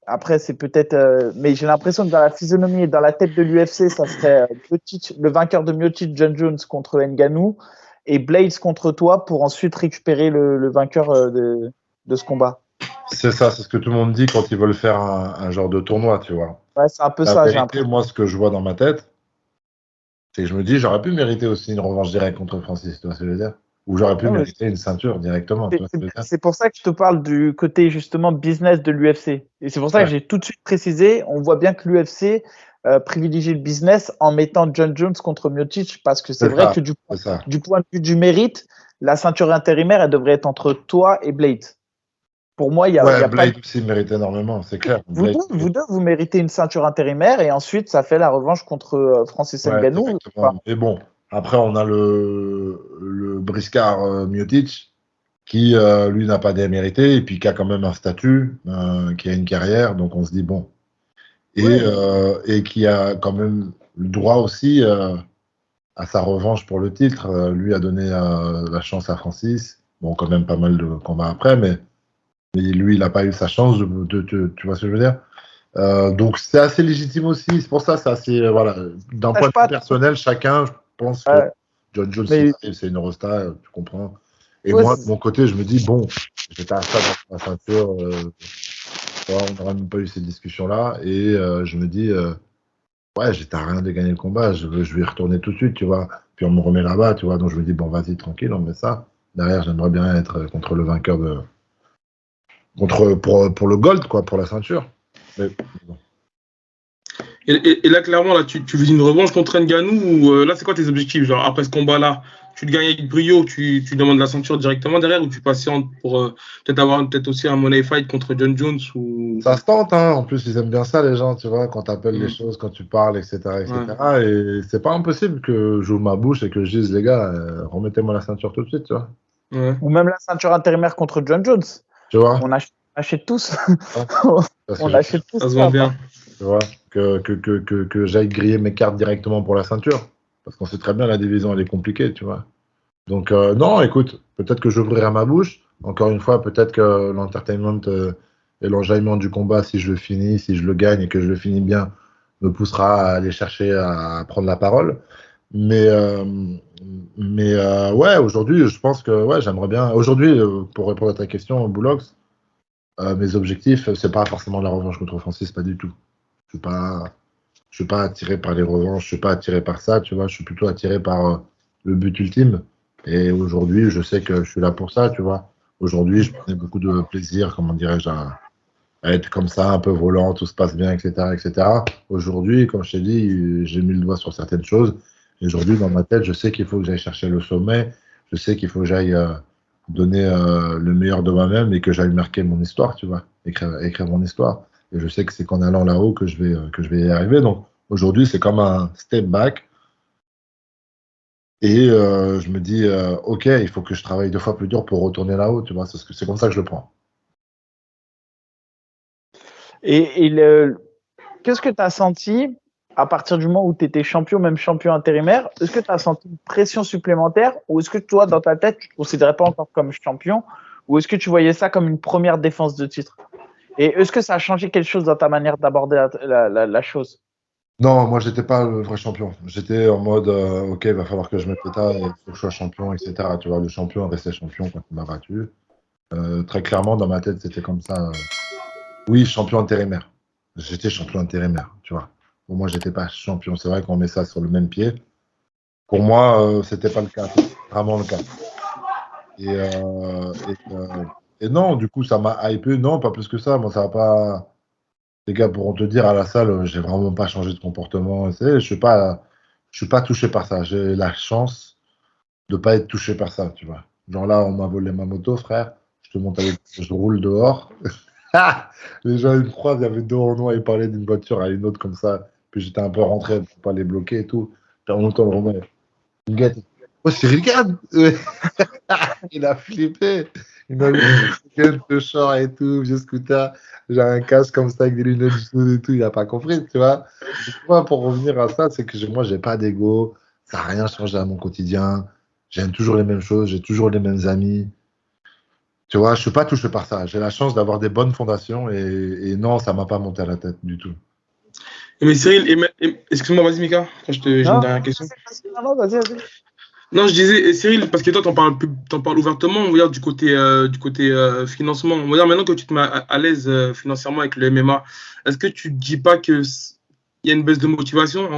Après, c'est peut-être, mais j'ai l'impression que dans la physionomie et dans la tête de l'UFC, ça serait le vainqueur de Miocic, John Jones contre Ngannou et Blades contre toi pour ensuite récupérer le vainqueur de ce combat. C'est ça, c'est ce que tout le monde dit quand ils veulent faire un genre de tournoi, tu vois. Ouais, c'est un peu La ça, j'ai vérité, l'impression. moi, ce que je vois dans ma tête, c'est que je me dis, j'aurais pu mériter aussi une revanche directe contre Francis, tu vois ce que je veux dire? Ou j'aurais pu Non, mais mériter une ceinture directement, tu vois ce que je veux dire? c'est pour ça que je te parle du côté justement business de l'UFC. Et c'est pour ça que Ouais, j'ai tout de suite précisé, on voit bien que l'UFC privilégie le business en mettant John Jones contre Miocic parce que c'est c'est vrai ça, que c'est ça. du point de vue du mérite, la ceinture intérimaire, elle devrait être entre toi et Blade. Pour moi, il y Ouais, a pas de... Blade aussi mérite énormément, c'est clair. Blade, Vous deux, vous méritez une ceinture intérimaire et ensuite, ça fait la revanche contre Francis ouais, Ngannou. Enfin, directement. Mais bon, après, on a le briscard Miocic qui, lui, n'a pas démérité et puis qui a quand même un statut, qui a une carrière. Donc, on se dit, bon. ouais, Et qui a quand même le droit aussi à sa revanche pour le titre. Lui a donné la chance à Francis. Bon, quand même pas mal de combats après, mais lui, il n'a pas eu sa chance. Tu vois ce que je veux dire? Donc, c'est assez légitime aussi. C'est pour ça, c'est assez. Voilà. D'un point sache de vue pas. personnel, chacun, je pense que euh, John Jones, s'il mais arrive, c'est une Rosta, tu comprends. Et ouais, moi, de mon côté, je me dis, bon, j'étais à ça dans ma ceinture. On n'aurait même pas eu ces discussions-là. Et je me dis. Ouais, j'étais à rien de gagner le combat, je vais y retourner tout de suite, tu vois. Puis on me remet là-bas, tu vois. Donc je me dis, bon, vas-y, tranquille, on met ça. Derrière, j'aimerais bien être contre le vainqueur de. Pour le gold, quoi, pour la ceinture. Mais bon. et là, clairement, là, tu vis une revanche contre Ngannou ou là, c'est quoi tes objectifs? Genre, après ce combat-là, tu le gagnes avec brio, tu demandes la ceinture directement derrière ou tu patientes pour peut-être avoir peut-être aussi un money fight contre John Jones ou. Ça se tente, hein. En plus, ils aiment bien ça, les gens, tu vois, quand tu appelles les Hmm, choses, quand tu parles, etc., ouais. etc. Et c'est pas impossible que j'ouvre ma bouche et que je dise, les gars, remettez-moi la ceinture tout de suite, tu vois. Ouais. ou même la ceinture intérimaire contre John Jones. Tu vois? Achète tous. Ouais. Parce que On je achète tous Ça se vend ça. bien. tu vois, que j'aille griller mes cartes directement pour la ceinture. Parce qu'on sait très bien, la division, elle est compliquée, tu vois. Donc, non, écoute, peut-être que j'ouvrirai ma bouche. Encore une fois, peut-être que l'entertainment et l'enjaillement du combat, si je le finis, si je le gagne et que je le finis bien, me poussera à aller chercher à prendre la parole. Mais, ouais, aujourd'hui, je pense que ouais, j'aimerais bien. Aujourd'hui, pour répondre à ta question, Boulox, mes objectifs, c'est pas forcément la revanche contre Francis, pas du tout. Je suis pas, je suis pas attiré par les revanches, je suis pas attiré par ça, tu vois. Je suis plutôt attiré par le but ultime. Et aujourd'hui, je sais que je suis là pour ça, tu vois. Aujourd'hui, je prenais beaucoup de plaisir, comment dirais-je, à être comme ça, un peu volant, tout se passe bien, etc., etc. Aujourd'hui, comme je t'ai dit, j'ai mis le doigt sur certaines choses. Et aujourd'hui, dans ma tête, je sais qu'il faut que j'aille chercher le sommet. Je sais qu'il faut que j'aille donner le meilleur de moi-même et que j'aille marquer mon histoire, tu vois, écrire mon histoire. Et je sais que c'est qu'en allant là-haut que je vais y arriver. Donc aujourd'hui, c'est comme un step back Et je me dis, ok, il faut que je travaille 2 fois plus dur pour retourner là-haut, tu vois. C'est comme ça que je le prends. Et qu'est-ce que tu as senti à partir du moment où tu étais champion, même champion intérimaire? Est-ce que tu as senti une pression supplémentaire ou est-ce que toi, dans ta tête, tu ne te considérais pas encore comme champion ou est-ce que tu voyais ça comme une première défense de titre? Et est-ce que ça a changé quelque chose dans ta manière d'aborder la chose? Non, moi, j'étais pas le vrai champion. J'étais en mode, ok, il va falloir que je mette l'état, il faut que je sois champion, etc. Tu vois, le champion restait champion quand il m'a battu. Très clairement, dans ma tête, c'était comme ça. Oui, champion intérimaire. J'étais champion intérimaire, tu vois. Pour moi, j'étais pas champion. C'est vrai qu'on met ça sur le même pied. Pour moi, c'était pas le cas. C'était vraiment le cas. Et, et non, du coup, ça m'a hypé. Non, pas plus que ça. Moi, ça va pas. Les gars pourront te dire à la salle, j'ai vraiment pas changé de comportement. Je suis pas touché par ça. J'ai la chance de pas être touché par ça, tu vois. Genre là, on m'a volé ma moto, frère. Je te montre avec, je roule dehors. Les gens, ils me croisent, il y avait deux Renois, ils parlaient d'une voiture à une autre comme ça. Puis j'étais un peu rentré pour pas les bloquer et tout. Puis en même temps, le Renoir, il me guette. Oh, c'est Regarde! Il a flippé. Il m'a vu le short et tout, vieux scooter. J'ai un casque comme ça avec des lunettes jaune et tout. Il n'a pas compris, tu vois. Donc, moi, pour revenir à ça, c'est que moi, j'ai pas d'ego. Ça n'a rien changé à mon quotidien. J'aime toujours les mêmes choses. J'ai toujours les mêmes amis. Tu vois, je suis pas touché par ça. J'ai la chance d'avoir des bonnes fondations et non, ça m'a pas monté à la tête du tout. Mais Cyril, excuse-moi, vas-y Mika, j'ai une Non, dernière question. non, vas-y. Non, je disais, Cyril, parce que toi, t'en parles ouvertement, on va dire, du côté financement. On va dire, maintenant que tu te mets à l'aise financièrement avec le MMA, est-ce que tu te dis pas que il y a une baisse de motivation?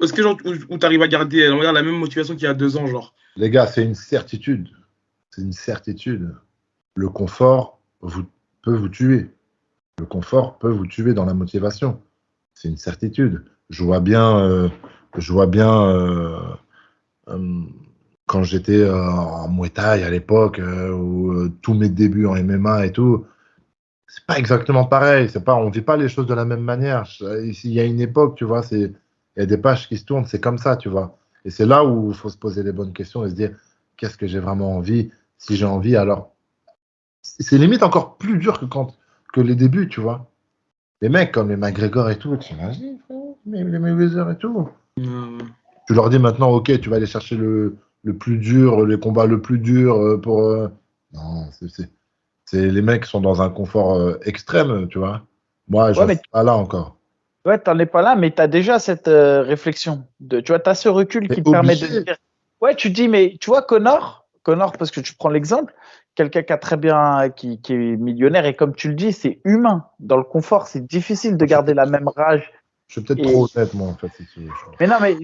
Est-ce que genre, où tu arrives à garder, on va dire, la même motivation qu'il y a 2 ans, genre? Les gars, c'est une certitude. C'est une certitude. Le confort peut vous tuer. Le confort peut vous tuer dans la motivation. C'est une certitude. Je vois bien euh, quand j'étais en Muay Thai à l'époque, ou tous mes débuts en MMA et tout, c'est pas exactement pareil. C'est pas, on vit pas les choses de la même manière. Il y a une époque, tu vois, il y a des pages qui se tournent, c'est comme ça, tu vois. Et c'est là où il faut se poser les bonnes questions et se dire, qu'est-ce que j'ai vraiment envie? Si j'ai envie, alors c'est limite encore plus dur que les débuts, tu vois. Les mecs comme les McGregor et tout, tu imagines, frère, les Mayweather et tout. Euh, Tu leur dis maintenant, ok, tu vas aller chercher le plus dur, les combats le plus dur pour. Non, les mecs sont dans un confort extrême, tu vois. Moi, Ouais, j'en mais suis pas là encore. ouais, t'en es pas là, mais tu as déjà cette réflexion. Tu vois, tu as ce recul Mais qui te permet de obligé. dire. Ouais, tu te dis, mais tu vois, Connor, parce que tu prends l'exemple, quelqu'un qui a très bien, qui est millionnaire, et comme tu le dis, c'est humain. Dans le confort, c'est difficile de Je suis garder la peut-être même rage. je suis peut-être Et, trop honnête, moi, en fait, si tu veux. mais non, mais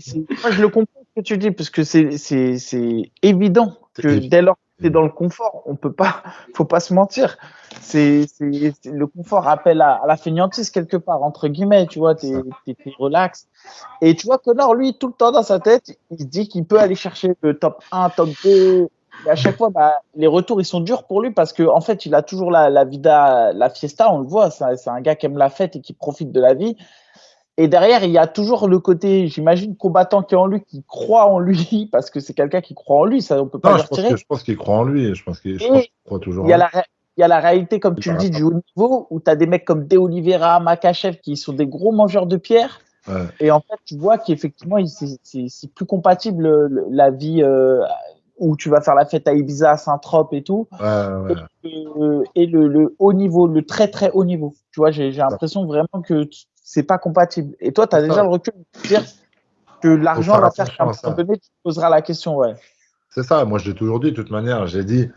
moi, je le comprends ce que tu dis, parce que c'est évident C'est que dès lors que tu es évident. dans le confort, on peut pas, faut pas se mentir. Le confort appelle à la fainéantise quelque part, entre guillemets, tu vois, Ça. t'es relax. Et tu vois, Connor, lui, tout le temps dans sa tête, il se dit qu'il peut aller chercher le top 1, top 2. Et à chaque fois, bah, les retours, ils sont durs pour lui parce qu'en en fait, il a toujours la vida, la fiesta, on le voit. C'est un gars qui aime la fête et qui profite de la vie. Et derrière, il y a toujours le côté, j'imagine, combattant qui est en lui, qui croit en lui, parce que c'est quelqu'un qui croit en lui, ça, on peut pas Non, lui retirer. je pense qu'il croit en lui. Je pense Et qu'il croit toujours il y en a lui. il y a la réalité, comme C'est tu le par dis, rapport. du haut niveau, où tu as des mecs comme De Oliveira, Makachev, qui sont des gros mangeurs de pierre. Ouais, Et en fait, tu vois qu'effectivement, c'est plus compatible la vie où tu vas faire la fête à Ibiza, à Saint-Trope et tout, ouais, ouais. et le haut niveau, le très très haut niveau. Tu vois, j'ai Ça, l'impression vraiment que c'est pas compatible. Et toi, tu as c'est déjà ça. le recul de dire que Faut l'argent faire va faire qu'à un attention à moment ça. donné, tu te poseras la question, ouais. C'est ça. Moi, je l'ai toujours dit, de toute manière. J'ai dit,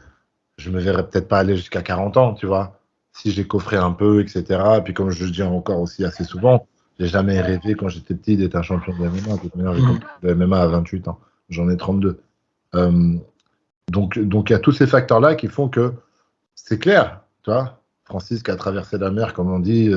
je me verrais peut-être pas aller jusqu'à 40 ans, tu vois. Si j'ai coffré un peu, etc. Et puis, comme je le dis encore aussi assez souvent, j'ai jamais rêvé quand j'étais petit d'être un champion de MMA. De toute manière, j'ai commencé le MMA à 28 ans. J'en ai 32. Euh, donc, il y a tous ces facteurs-là qui font que c'est clair, tu vois. Francis qui a traversé la mer, comme on dit,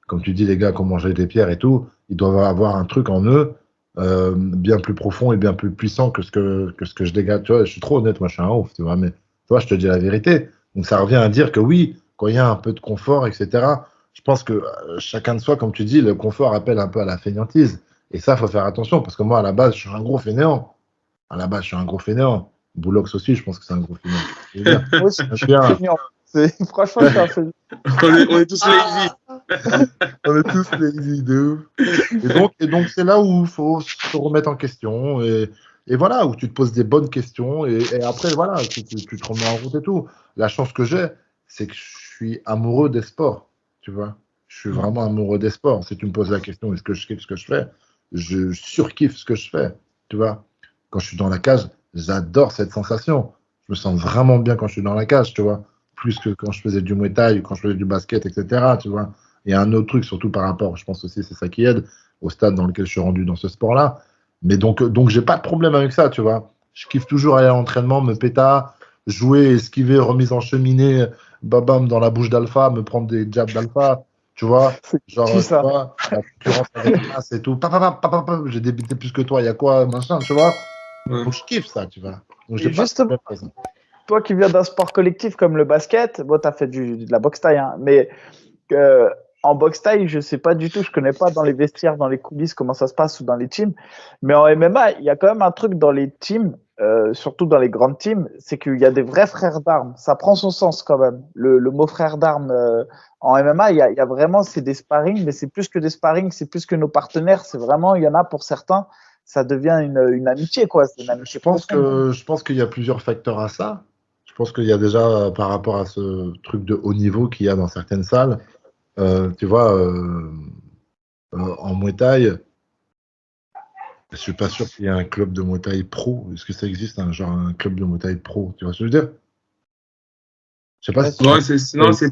comme tu dis, les gars qui ont mangé des pierres et tout, ils doivent avoir un truc en eux bien plus profond et bien plus puissant que ce que je dégage. Tu vois, je suis trop honnête, moi je suis un ouf, tu vois, mais tu vois, je te dis la vérité. Donc ça revient à dire que oui, quand il y a un peu de confort, etc., je pense que chacun de soi, comme tu dis, le confort appelle un peu à la fainéantise. Et ça, il faut faire attention, parce que moi, à la base, je suis un gros fainéant. À la base, je suis un gros fainéant. Boulox aussi, je pense que c'est un gros fainéant. Je veux dire, Moi aussi, je suis bien. feignant. Franchement, je suis un feignant. On est tous lazy. On est tous lazy de ouf. Et donc c'est là où il faut se remettre en question et voilà, où tu te poses des bonnes questions et après, voilà, tu te remets en route et tout. La chance que j'ai, c'est que je suis amoureux des sports, tu vois. Je suis vraiment amoureux des sports. Si tu me poses la question, est-ce que je kiffe ce que je fais? Je surkiffe ce que je fais, tu vois. Quand je suis dans la cage, j'adore cette sensation. Je me sens vraiment bien quand je suis dans la cage, tu vois. Plus que quand je faisais du Muay Thai ou quand je faisais du basket, etc., tu vois. Il y a un autre truc, surtout par rapport, je pense aussi, c'est ça qui aide, au stade dans lequel je suis rendu dans ce sport-là. Mais donc j'ai pas de problème avec ça, tu vois. Je kiffe toujours aller à l'entraînement, me péta, jouer, esquiver, remise en cheminée, babam dans la bouche d'Alpha, me prendre des jabs d'Alpha, tu vois. C'est Genre, qui tu ça? vois, la concurrence avec l'as et tout. J'ai débité plus que toi, il y a quoi, machin, tu vois. Ouais. Donc je kiffe ça, tu vois. Donc j'ai Et pas de justement, problème avec ça. toi qui viens d'un sport collectif comme le basket, bon, tu as fait de la boxe taille, hein, mais euh, en boxe taille, je sais pas du tout, je connais pas dans les vestiaires, dans les coulisses, comment ça se passe ou dans les teams. Mais en MMA, il y a quand même un truc dans les teams, surtout dans les grandes teams, c'est qu'il y a des vrais frères d'armes. Ça prend son sens quand même. Le mot frère d'armes en MMA, il y a vraiment, c'est des sparring, mais c'est plus que des sparring, c'est plus que nos partenaires. C'est vraiment, il y en a pour certains, ça devient une amitié, quoi. C'est une amitié profonde. Je pense qu'il y a plusieurs facteurs à ça. Je pense qu'il y a déjà, par rapport à ce truc de haut niveau qu'il y a dans certaines salles, tu vois, en Muay Thai, je suis pas sûr qu'il y ait un club de Muay Thai pro. Est-ce que ça existe, genre un club de Muay Thai pro? Tu vois ce que je veux dire? Je sais pas si tu Ouais, vois. non, C'est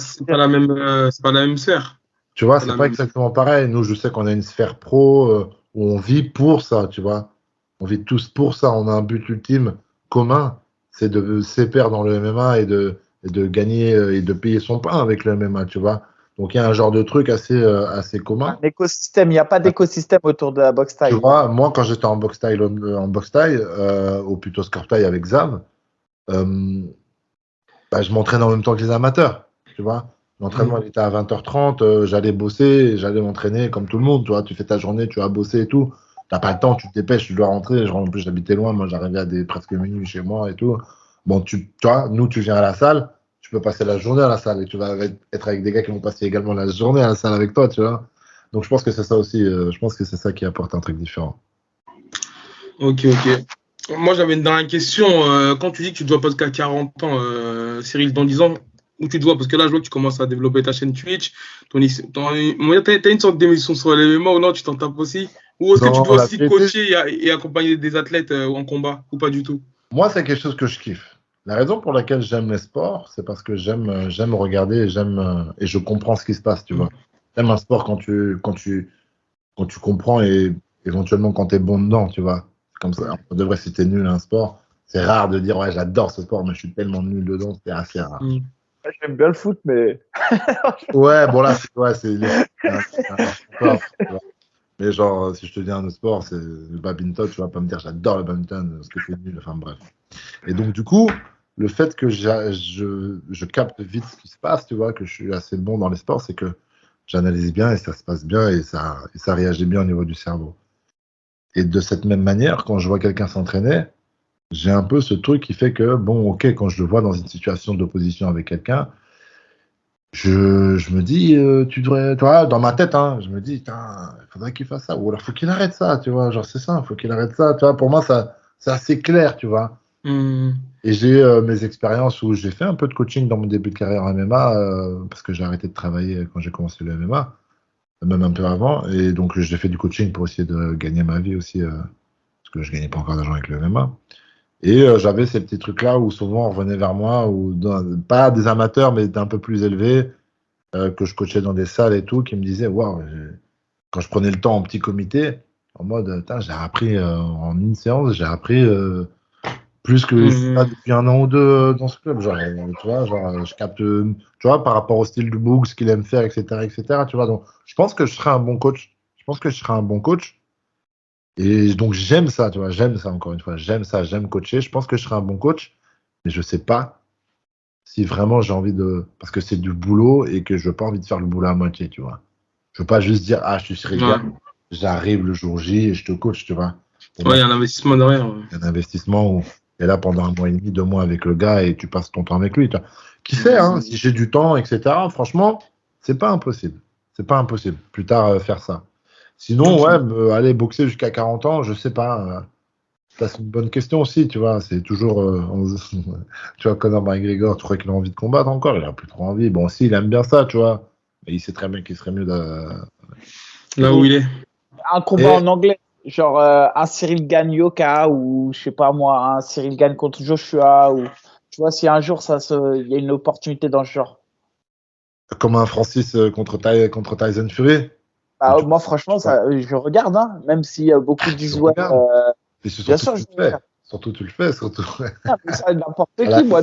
c'est pas la même, c'est pas la même sphère. Tu vois, Pas c'est la pas même. exactement pareil. Nous, je sais qu'on a une sphère pro où on vit pour ça, tu vois. On vit tous pour ça. On a un but ultime commun, c'est de s'épaire dans le MMA et de gagner et de payer son pain avec le MMA, tu vois. Donc, il y a un genre de truc assez un commun. écosystème. Il n'y a pas d'écosystème autour de la boxe Tu taille. vois, moi, quand j'étais en box taille ou plutôt score taille avec Zam, euh, bah, je m'entraîne en même temps que les amateurs, tu vois. L'entraînement, il était à 20h30, j'allais bosser, j'allais m'entraîner comme tout le monde, tu vois. Tu fais ta journée, tu vas bosser et tout. T'as pas le temps, tu te dépêches, tu dois rentrer. En plus, j'habitais loin, moi, j'arrivais à presque minuit chez moi et tout. Bon, tu vois, nous, tu viens à la salle, tu peux passer la journée à la salle et tu vas être avec des gars qui vont passer également la journée à la salle avec toi, tu vois. Donc, je pense que c'est ça aussi, je pense que c'est ça qui apporte un truc différent. Ok, ok. Moi, j'avais une dernière question. Quand tu dis que tu dois pas qu'à 40 ans, Cyril, dans 10 ans, où tu dois? Parce que là, je vois que tu commences à développer ta chaîne Twitch. T'as une sorte d'émission sur les MMA ou non? Tu t'en tapes aussi? Ou est-ce que tu Non, dois la aussi vérité, coacher et accompagner des athlètes en combat? Ou pas du tout? moi, c'est quelque chose que je kiffe. La raison pour laquelle j'aime les sports, c'est parce que j'aime regarder et et je comprends ce qui se passe, tu vois. J'aime un sport quand tu comprends et éventuellement quand tu es bon dedans, tu vois. C'est comme ça. On devrait, si t'es nul à un sport, c'est rare de dire, ouais, j'adore ce sport, mais je suis tellement nul dedans, c'est assez rare. Mm. J'aime bien le foot, mais Ouais, bon là, c'est les foot, un peu après, tu vois. Mais genre, si je te dis un autre sport, c'est le badminton, tu vas pas me dire, j'adore le badminton, parce que c'est nul, enfin bref. Et donc, du coup, le fait que je capte vite ce qui se passe, tu vois, que je suis assez bon dans les sports, c'est que j'analyse bien et ça se passe bien et ça réagit bien au niveau du cerveau. Et de cette même manière, quand je vois quelqu'un s'entraîner, j'ai un peu ce truc qui fait que, bon, ok, quand je le vois dans une situation d'opposition avec quelqu'un, je me dis, tu devrais, toi, dans ma tête, hein, je me dis, putain, il faudrait qu'il fasse ça, ou alors faut qu'il arrête ça, tu vois, genre c'est ça, il faut qu'il arrête ça, tu vois, pour moi, ça, c'est assez clair, tu vois. Mm. Et j'ai mes expériences où j'ai fait un peu de coaching dans mon début de carrière en MMA, parce que j'ai arrêté de travailler quand j'ai commencé le MMA, même un peu avant. Et donc j'ai fait du coaching pour essayer de gagner ma vie aussi, parce que je gagnais pas encore d'argent avec le MMA. Et j'avais ces petits trucs-là où souvent on revenait vers moi, pas des amateurs, mais d'un peu plus élevés, que je coachais dans des salles et tout, qui me disaient, waouh, quand je prenais le temps en petit comité, en mode, putain, j'ai appris en une séance, j'ai appris plus que je suis là Mm. depuis un an ou deux dans ce club. Genre, tu vois, genre, je capte, tu vois, par rapport au style du book, ce qu'il aime faire, etc., etc., tu vois. Donc, je pense que je serai un bon coach. Je pense que je serai un bon coach. Et donc, j'aime ça, tu vois. J'aime ça, encore une fois. J'aime ça, j'aime coacher. Je pense que je serai un bon coach. Mais je sais pas si vraiment j'ai envie de. Parce que c'est du boulot et que je n'ai pas envie de faire le boulot à moitié, tu vois. Je veux pas juste dire, ah, je suis Cyril Ouais. Gann, j'arrive le jour J et je te coach, tu vois. Pour Ouais, il moi, y a un investissement derrière. Ouais. c'est un investissement où tu es là pendant 1 mois et demi, 2 mois avec le gars et tu passes ton temps avec lui. Qui sait, hein, si j'ai du temps, etc., franchement, c'est pas impossible. C'est pas impossible. Plus tard, faire ça. Sinon, Ok. ouais, aller boxer jusqu'à 40 ans, je sais pas. Ça, c'est une bonne question aussi, tu vois. C'est toujours. Tu vois, Conor McGregor, tu crois qu'il a envie de combattre encore? Il a plus trop envie. Bon, si, il aime bien ça, tu vois. Mais il sait très bien qu'il serait mieux de. Là où il est. Un combat Et en anglais, genre un Cyril Gane Yoka ou je sais pas moi, un Cyril Gane contre Joshua ou tu vois si un jour il y a une opportunité dans ce genre. comme un Francis contre Tyson Fury. Ou Bah, moi franchement ça, je regarde hein, même si beaucoup tu disent ouais, regardes. Et bien surtout, sûr tu je le fais. regarde. Surtout, tu le fais. Surtout. Ah, mais ça n'importe À qui la, moi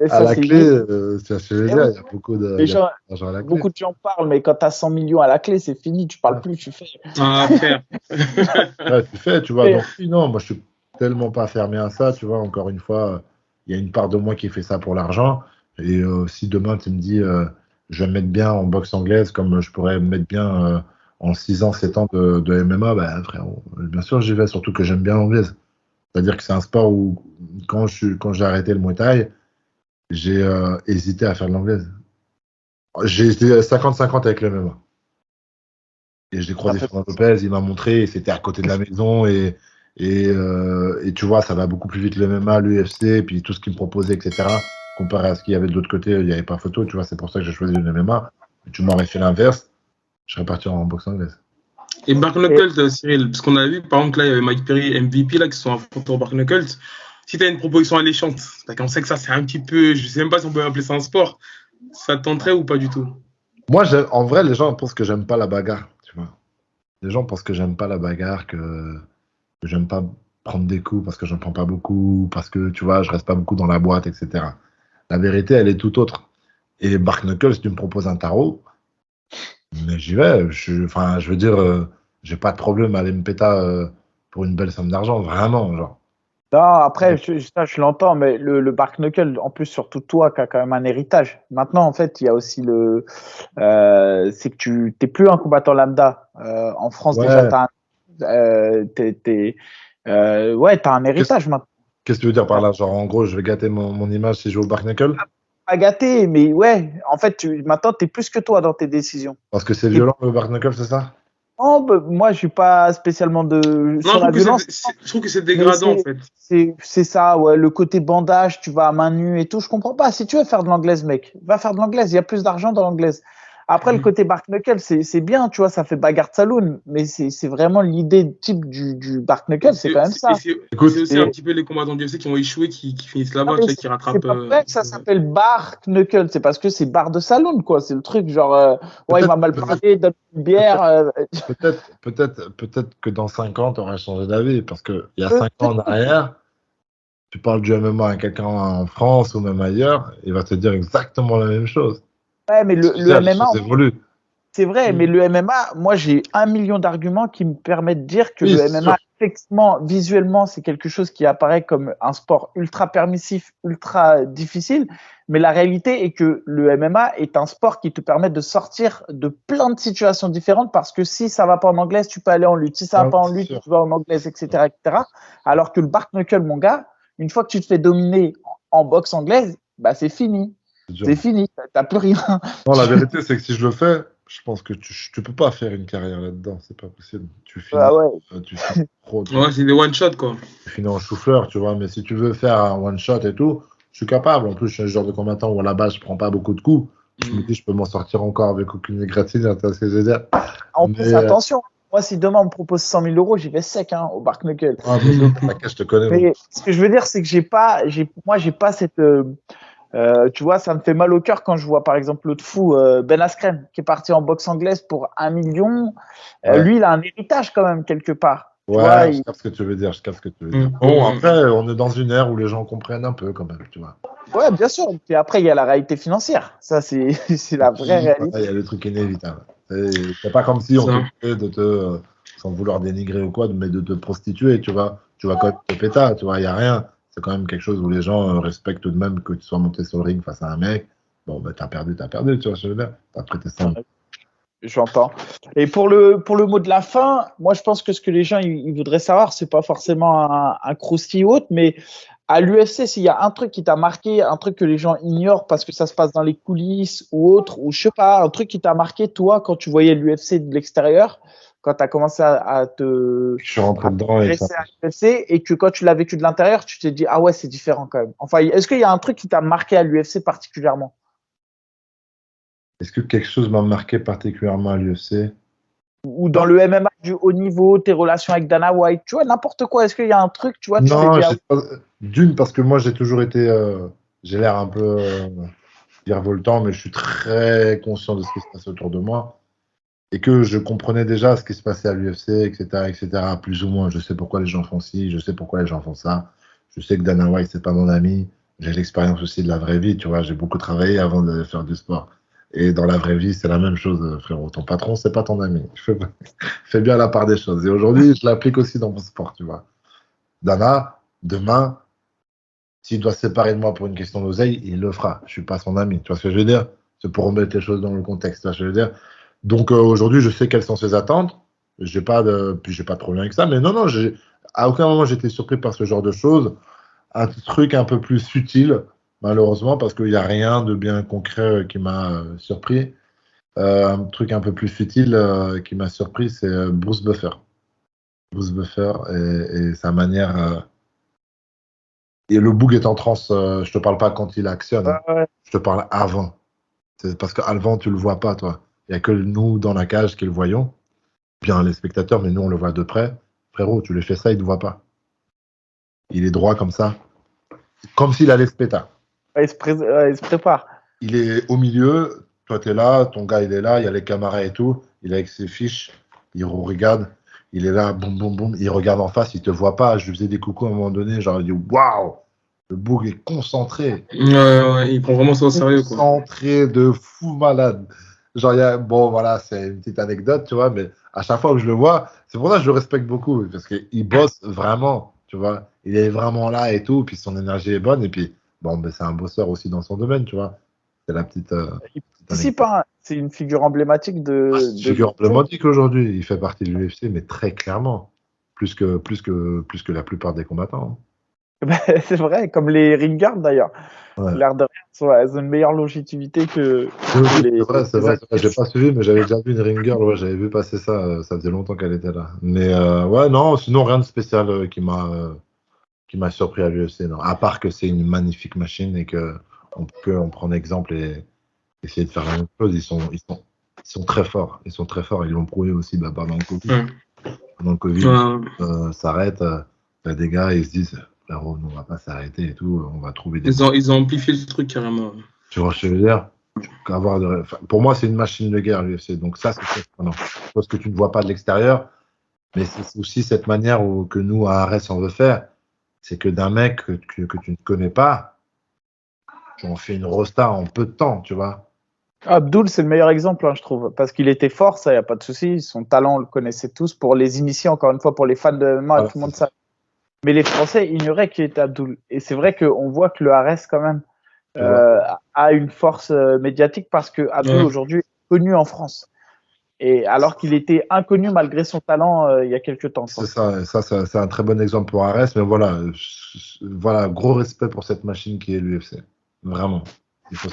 mais à ça la c'est clé, tu vois ce que je veux eh dire, oui, il y a beaucoup de, les il y a gens, d'argent à la clé. beaucoup de gens parlent mais quand tu as 100 millions à la clé c'est fini, tu parles plus, tu fais. À faire. Ouais, tu fais, tu vois. Donc, oui, non, moi, je suis tellement pas fermé à ça, tu vois. Encore une fois, il y a une part de moi qui fait ça pour l'argent. Et si demain, tu me dis, je vais me mettre bien en boxe anglaise, comme je pourrais me mettre bien en 6 ans, 7 ans de MMA, bah, frérot, bien sûr, j'y vais, surtout que j'aime bien l'anglaise. C'est-à-dire que c'est un sport où, quand j'ai arrêté le Muay Thai, j'ai hésité à faire de l'anglaise. J'ai été 50-50 avec le MMA. Et j'ai Ça croisé fait Fernand Lopez, il m'a montré, et c'était à côté de la maison, et tu vois, ça va beaucoup plus vite le MMA, l'UFC, puis tout ce qu'il me proposait, etc. Comparé à ce qu'il y avait de l'autre côté, il n'y avait pas photo, tu vois, c'est pour ça que j'ai choisi le MMA. Mais tu m'aurais fait l'inverse, je serais parti en boxe anglaise. Et Bark et, Knuckles, Cyril, parce qu'on a vu, par exemple, là, il y avait Mike Perry et MVP là, qui sont affrontés au Bark Knuckles. Si tu as une proposition alléchante, parce qu'on sait que ça, c'est un petit peu, je sais même pas si on peut appeler ça un sport, ça te tenterait ou pas du tout? Moi, en vrai, les gens pensent que j'aime pas la bagarre, tu vois. Les gens pensent que j'aime pas la bagarre, que j'aime pas prendre des coups parce que j'en prends pas beaucoup, parce que, tu vois, je reste pas beaucoup dans la boîte, etc. La vérité, elle est tout autre. Et Bark Knuckles, si tu me proposes un tarot, mais j'y vais. Enfin, je veux dire, j'ai pas de problème à aller me péter pour une belle somme d'argent, vraiment, genre. non, après, ça, je l'entends, mais le Bark Knuckle, en plus, surtout toi, qui as quand même un héritage. Maintenant, en fait, il y a aussi c'est que tu t'es plus un combattant lambda. En France, déjà, Ouais. ouais, t'as un Qu'est-ce héritage maintenant. qu'est-ce que tu veux dire par là? Genre, en gros, je vais gâter mon image si je joue au Bark Knuckle? Pas gâté, mais ouais, en fait, maintenant, t'es plus que toi dans tes décisions. Parce que c'est T'es- violent, le Bark Knuckle, c'est ça? Oh, bah, moi, je suis pas spécialement Non, sur la violence. je trouve que c'est Mais dégradant, en fait. c'est ça, ouais, le côté bandage, tu vas à main nue et tout, je comprends pas. Si tu veux faire de l'anglaise, mec, va faire de l'anglaise, il y a plus d'argent dans l'anglaise. Après, le côté Bark Knuckle, c'est bien, tu vois, ça fait bagarre de saloon, mais c'est vraiment l'idée type du Bark Et Knuckle, c'est quand même et ça. c'est Écoute, aussi un Et, petit peu les combattants du UFC qui ont échoué, qui finissent non, là-bas, mais tu sais, qui c'est rattrapent. pas vrai que ça s'appelle Bark Knuckle, c'est parce que c'est bar de saloon, quoi. C'est le truc, genre, ouais, il peut-être, m'a mal peut-être, parlé, donne une bière, peut-être, peut-être que dans 5 ans, tu auras changé d'avis. Parce qu'il y a 5 ans en arrière, tu parles du MMA à quelqu'un en France ou même ailleurs, il va te dire exactement la même chose. ouais, mais Ce que je veux le dire, les MMA, choses évoluent. c'est vrai, mais le MMA, moi j'ai 1 million d'arguments qui me permettent de dire que Oui, le c'est sûr. MMA, effectivement, visuellement, c'est quelque chose qui apparaît comme un sport ultra permissif, ultra difficile. Mais la réalité est que le MMA est un sport qui te permet de sortir de plein de situations différentes parce que si ça va pas en anglaise, tu peux aller en lutte. Si ça Ah va oui, pas en c'est lutte, sûr. tu vas en anglaise, etc., etc. Alors que le Bark Knuckle, mon gars, une fois que tu te fais dominer en boxe anglaise, bah c'est fini. C'est dur. C'est fini. T'as plus rien. Non, la vérité, c'est que si je le fais, je pense que tu peux pas faire une carrière là-dedans. C'est pas possible. Ah ouais. Tu finis trop, Ouais, c'est des one-shot, quoi. tu finis en chou-fleur, tu vois. Mais si tu veux faire un one-shot et tout, je suis capable. En plus, je suis le genre de combattant où à la base, je prends pas beaucoup de coups. Je me dis, je peux m'en sortir encore avec aucune égratignure, tu vois ce que je veux dire. En Mais, plus, attention, moi, si demain on me propose 100 000 euros, j'y vais sec hein, au Bark Knuckle. ah, mais Donc, t'inquiète, je te connais, moi. mais ce que je veux dire, c'est que moi, j'ai pas cette. Tu vois, ça me fait mal au cœur quand je vois, par exemple, l'autre fou, Ben Askren, qui est parti en boxe anglaise pour 1 million. Ouais. Lui, il a un héritage quand même, quelque part. Tu vois, Ouais, je capte ce que tu veux dire. Je capte ce que tu veux dire. Mm, Bon, mm. après, on est dans une ère où les gens comprennent un peu quand même, tu vois. ouais, bien sûr. Et après, il y a la réalité financière. Ça, c'est c'est Et la vraie puis, voilà, il réalité. y a le truc inévitable. C'est pas comme si on te Ça. disait de sans vouloir dénigrer ou quoi, mais de te prostituer, tu vois. Tu vas quand même te péter, tu vois, il n'y a rien. C'est quand même quelque chose où les gens respectent tout de même que tu sois monté sur le ring face à un mec. Bon, ben, t'as perdu, tu vois, je veux dire. T'as prêté ça. J'entends. Et pour le mot de la fin, moi je pense que ce que les gens ils voudraient savoir, c'est pas forcément un croustille ou autre, mais à l'UFC, s'il y a un truc qui t'a marqué, un truc que les gens ignorent parce que ça se passe dans les coulisses ou autre, ou je sais pas, un truc qui t'a marqué toi quand tu voyais l'UFC de l'extérieur, quand tu as commencé Je suis rentré à dedans et ça. t'intéresser à l'UFC et que quand tu l'as vécu de l'intérieur, tu t'es dit ah ouais, c'est différent quand même. Enfin, est-ce qu'il y a un truc qui t'a marqué à l'UFC particulièrement? Est-ce que quelque chose m'a marqué particulièrement à l'UFC? Ou dans le MMA du haut niveau, tes relations avec Dana White, tu vois, n'importe quoi. Est-ce qu'il y a un truc, tu vois, tu t'es Non, dit, ah, d'une, parce que moi j'ai toujours été. J'ai l'air un peu virevoltant, mais je suis très conscient de ce qui se passe autour de moi. Et que je comprenais déjà ce qui se passait à l'UFC, etc., etc., plus ou moins. Je sais pourquoi les gens font ci, je sais pourquoi les gens font ça. Je sais que Dana White, c'est pas mon ami. J'ai l'expérience aussi de la vraie vie, tu vois. J'ai beaucoup travaillé avant de faire du sport. Et dans la vraie vie, c'est la même chose, frérot. Ton patron, c'est pas ton ami. Fais bien la part des choses. Et aujourd'hui, je l'applique aussi dans mon sport, tu vois. Dana, demain, s'il doit se séparer de moi pour une question d'oseille, il le fera. Je suis pas son ami. Tu vois ce que je veux dire? C'est pour remettre les choses dans le contexte. Tu vois ce que je veux dire? Donc aujourd'hui, je sais quelles sont ses attentes. Puis j'ai pas de problème avec ça. Mais non, non, à aucun moment j'étais surpris par ce genre de choses. Un truc un peu plus subtil, malheureusement, parce qu'il n'y a rien de bien concret qui m'a surpris. Un truc un peu plus futile qui m'a surpris, c'est Bruce Buffer. Bruce Buffer et sa manière. Et le Boog est en transe. Je te parle pas quand il actionne, hein. ouais, Je te parle avant. C'est parce qu'avant, tu le vois pas, toi. Il n'y a que nous dans la cage qui le voyons. Bien les spectateurs, mais nous, on le voit de près. Frérot, tu lui fais ça, il ne te voit pas. Il est droit comme ça. Comme s'il allait se péter. il se prépare. Il est au milieu. Toi, tu es là. Ton gars, il est là. Il y a les camarades et tout. Il est avec ses fiches. Il regarde. Il est là. Boum, boum, boum. Il regarde en face. Il ne te voit pas. Je lui faisais des coucous à un moment donné. Genre, il dit waouh! Le Boug est concentré. Ouais, il prend vraiment ça au sérieux, quoi. Concentré de fou malade. Genre, bon, voilà, c'est une petite anecdote, tu vois, mais à chaque fois que je le vois, c'est pour ça que je le respecte beaucoup, parce qu'il bosse vraiment, tu vois. Il est vraiment là et tout, puis son énergie est bonne, et puis, bon, ben, c'est un bosseur aussi dans son domaine, tu vois. C'est la petite. Il Petite participe, anecdote. hein. C'est une figure emblématique C'est une figure emblématique aujourd'hui. Il fait partie de l'UFC, mais très clairement. Plus que la plupart des combattants, C'est vrai, comme les ringers d'ailleurs. hein. Ouais. L'air de rien, elles ont une meilleure longévité que Oui, les, c'est vrai, c'est les vrai. J'ai actrices. pas suivi, mais j'avais déjà vu une Ring Girl. Ouais, j'avais vu passer ça. Ça faisait longtemps qu'elle était là. Mais ouais, non, sinon rien de spécial qui m'a surpris à l'UFC. Non. À part que c'est une magnifique machine et que on peut en prendre exemple et essayer de faire la même chose. Ils sont très forts. Ils sont très forts. Ils l'ont prouvé aussi pendant le Covid. Ouais. Pendant le Covid, s'arrête. Il y a des gars, ils se disent, frérot, nous, on va pas s'arrêter et tout. On va trouver des. Ils ont amplifié le truc carrément. Tu vois ce que je veux dire? Pour moi, c'est une machine de guerre, l'UFC. Donc ça, c'est surprenant. Parce que tu ne vois pas de l'extérieur, mais c'est aussi cette manière que nous, à Arès, on veut faire. C'est que d'un mec que tu ne connais pas, tu en fais une rosta en peu de temps, tu vois. Abdul, c'est le meilleur exemple, hein, je trouve, parce qu'il était fort, ça, il n'y a pas de souci. Son talent, on le connaissait tous. Pour les initiés, encore une fois, pour les fans de MMA, Voilà, tout le monde savait. Mais les Français ignoraient qui était Abdul. Et c'est vrai qu'on voit que le Ares, quand même, tu vois. a une force médiatique parce que Abdul, Ouais. aujourd'hui, est connu en France. Et alors qu'il était inconnu malgré son talent il y a quelques temps. C'est ça, c'est un très bon exemple pour Arès, mais voilà, voilà, gros respect pour cette machine qui est l'UFC. Vraiment. Il faut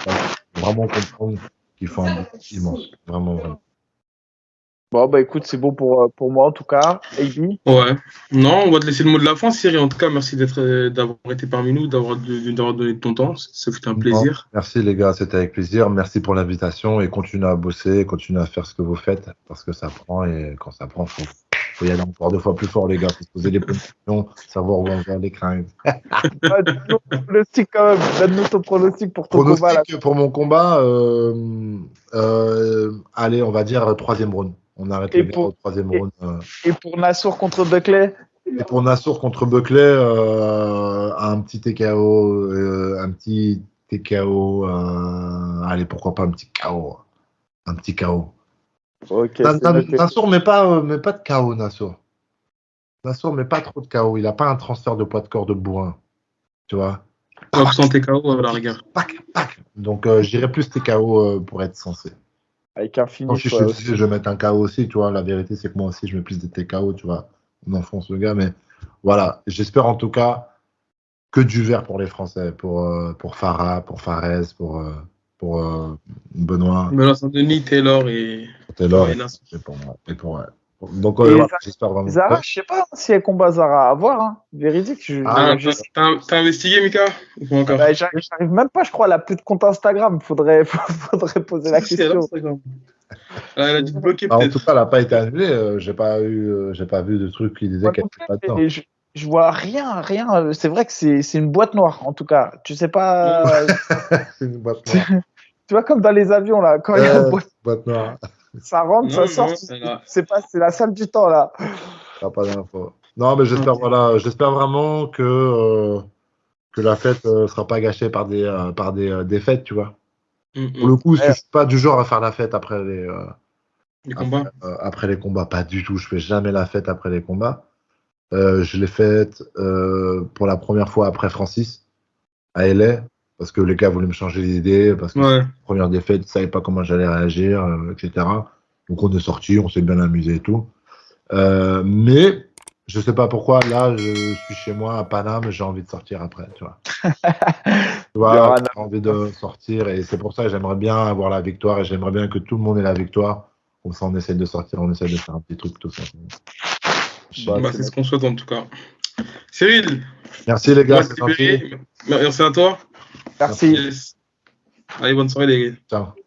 vraiment comprendre qu'ils font un boulot immense. Vraiment, vraiment. Bon, bah écoute, c'est bon pour moi en tout cas. AB. Ouais. Non, on va te laisser le mot de la fin, Cyril. En tout cas, merci d'avoir été parmi nous, d'avoir donné de ton temps. Ça fait un Non, plaisir. merci les gars, c'était avec plaisir. Merci pour l'invitation et continuez à bosser, continuez à faire ce que vous faites parce que ça prend et quand ça prend, faut y aller encore 2 fois plus fort les gars. Faut se poser les bonnes questions, savoir où on va les craindre. Donne-nous ton pronostic quand même. Donne-nous ton pronostic pour ton combat. Là. Pronostic pour mon combat, allez, on va dire 3e round. On arrête Et les gars au 3e round. Et pour Nassour contre Buckley. Et pour Nassour contre Buckley, un petit TKO, allez, pourquoi pas un petit KO. Un petit KO. Ok, c'est noté. Nassour, mais pas de KO, Nassour. Nassour, mais pas trop de KO. Il n'a pas un transfert de poids de corps de bourrin. Tu vois. Absent TKO à la rigueur. Pac, pac. Donc, j'irais plus TKO pour être sensé. Avec un Quand finish, je suis ouais, dessus, je vais mettre un KO aussi, tu vois. La vérité, c'est que moi aussi, je mets plus de TKO, tu vois. On enfonce le gars, mais voilà. J'espère en tout cas que du vert pour les Français, pour Farah, pour Fares, pour Benoît, Benoît Saint-Denis, Taylor et Taylor Enas. et pour moi. Et pour, ouais. Donc, Et voilà, j'espère vraiment. Zara, Ouais. je sais pas si elle combat Zara. À voir, hein. Véridique. Ah, T'as investigué, Mika? Ou pas encore? Bah, j'arrive même pas, je crois, elle a plus de compte Instagram. Faudrait poser la Si, elle a question. Instagram. Elle a dû te bloquer en tout peut-être. cas, elle n'a pas été annulée. J'ai pas vu de truc qui disait Moi qu'elle non n'était plus, pas dedans. mais je vois rien. C'est vrai que c'est une boîte noire, en tout cas. Tu sais Ouais. pas. C'est une boîte noire. Tu vois, comme dans les avions, là, quand il y a une boîte, Boîte noire. ça rentre, ça Non, sort. non, elle a. C'est la salle du temps, là. T'as pas d'infos. Non, mais j'espère Ok. voilà, j'espère vraiment que la fête sera pas gâchée par des défaites, tu vois. Pour le coup, je Ouais, suis pas du genre à faire la fête Les combats. après les combats, pas du tout. Je fais jamais la fête après les combats. Je l'ai faite pour la première fois après Francis à LA, parce que les gars voulaient me changer l'idée, parce que c'était Ouais. la première défaite, ils savaient pas comment j'allais réagir, etc. Donc on est sorti, on s'est bien amusé et tout. Mais je sais pas pourquoi, là, je suis chez moi à Paname, j'ai envie de sortir après, tu vois. Tu il y vois, aura j'ai envie de sortir et c'est pour ça que j'aimerais bien avoir la victoire et j'aimerais bien que tout le monde ait la victoire. Comme ça, on essaie de sortir, on essaie de faire un petit truc, tout ça. bah, Bah, c'est c'est ce notre- qu'on souhaite en tout cas. Cyril, Merci les gars, moi, c'est c'est gentil. libéré. Merci à toi. Merci. Yes. Allez, bonne soirée, les gars. Ciao.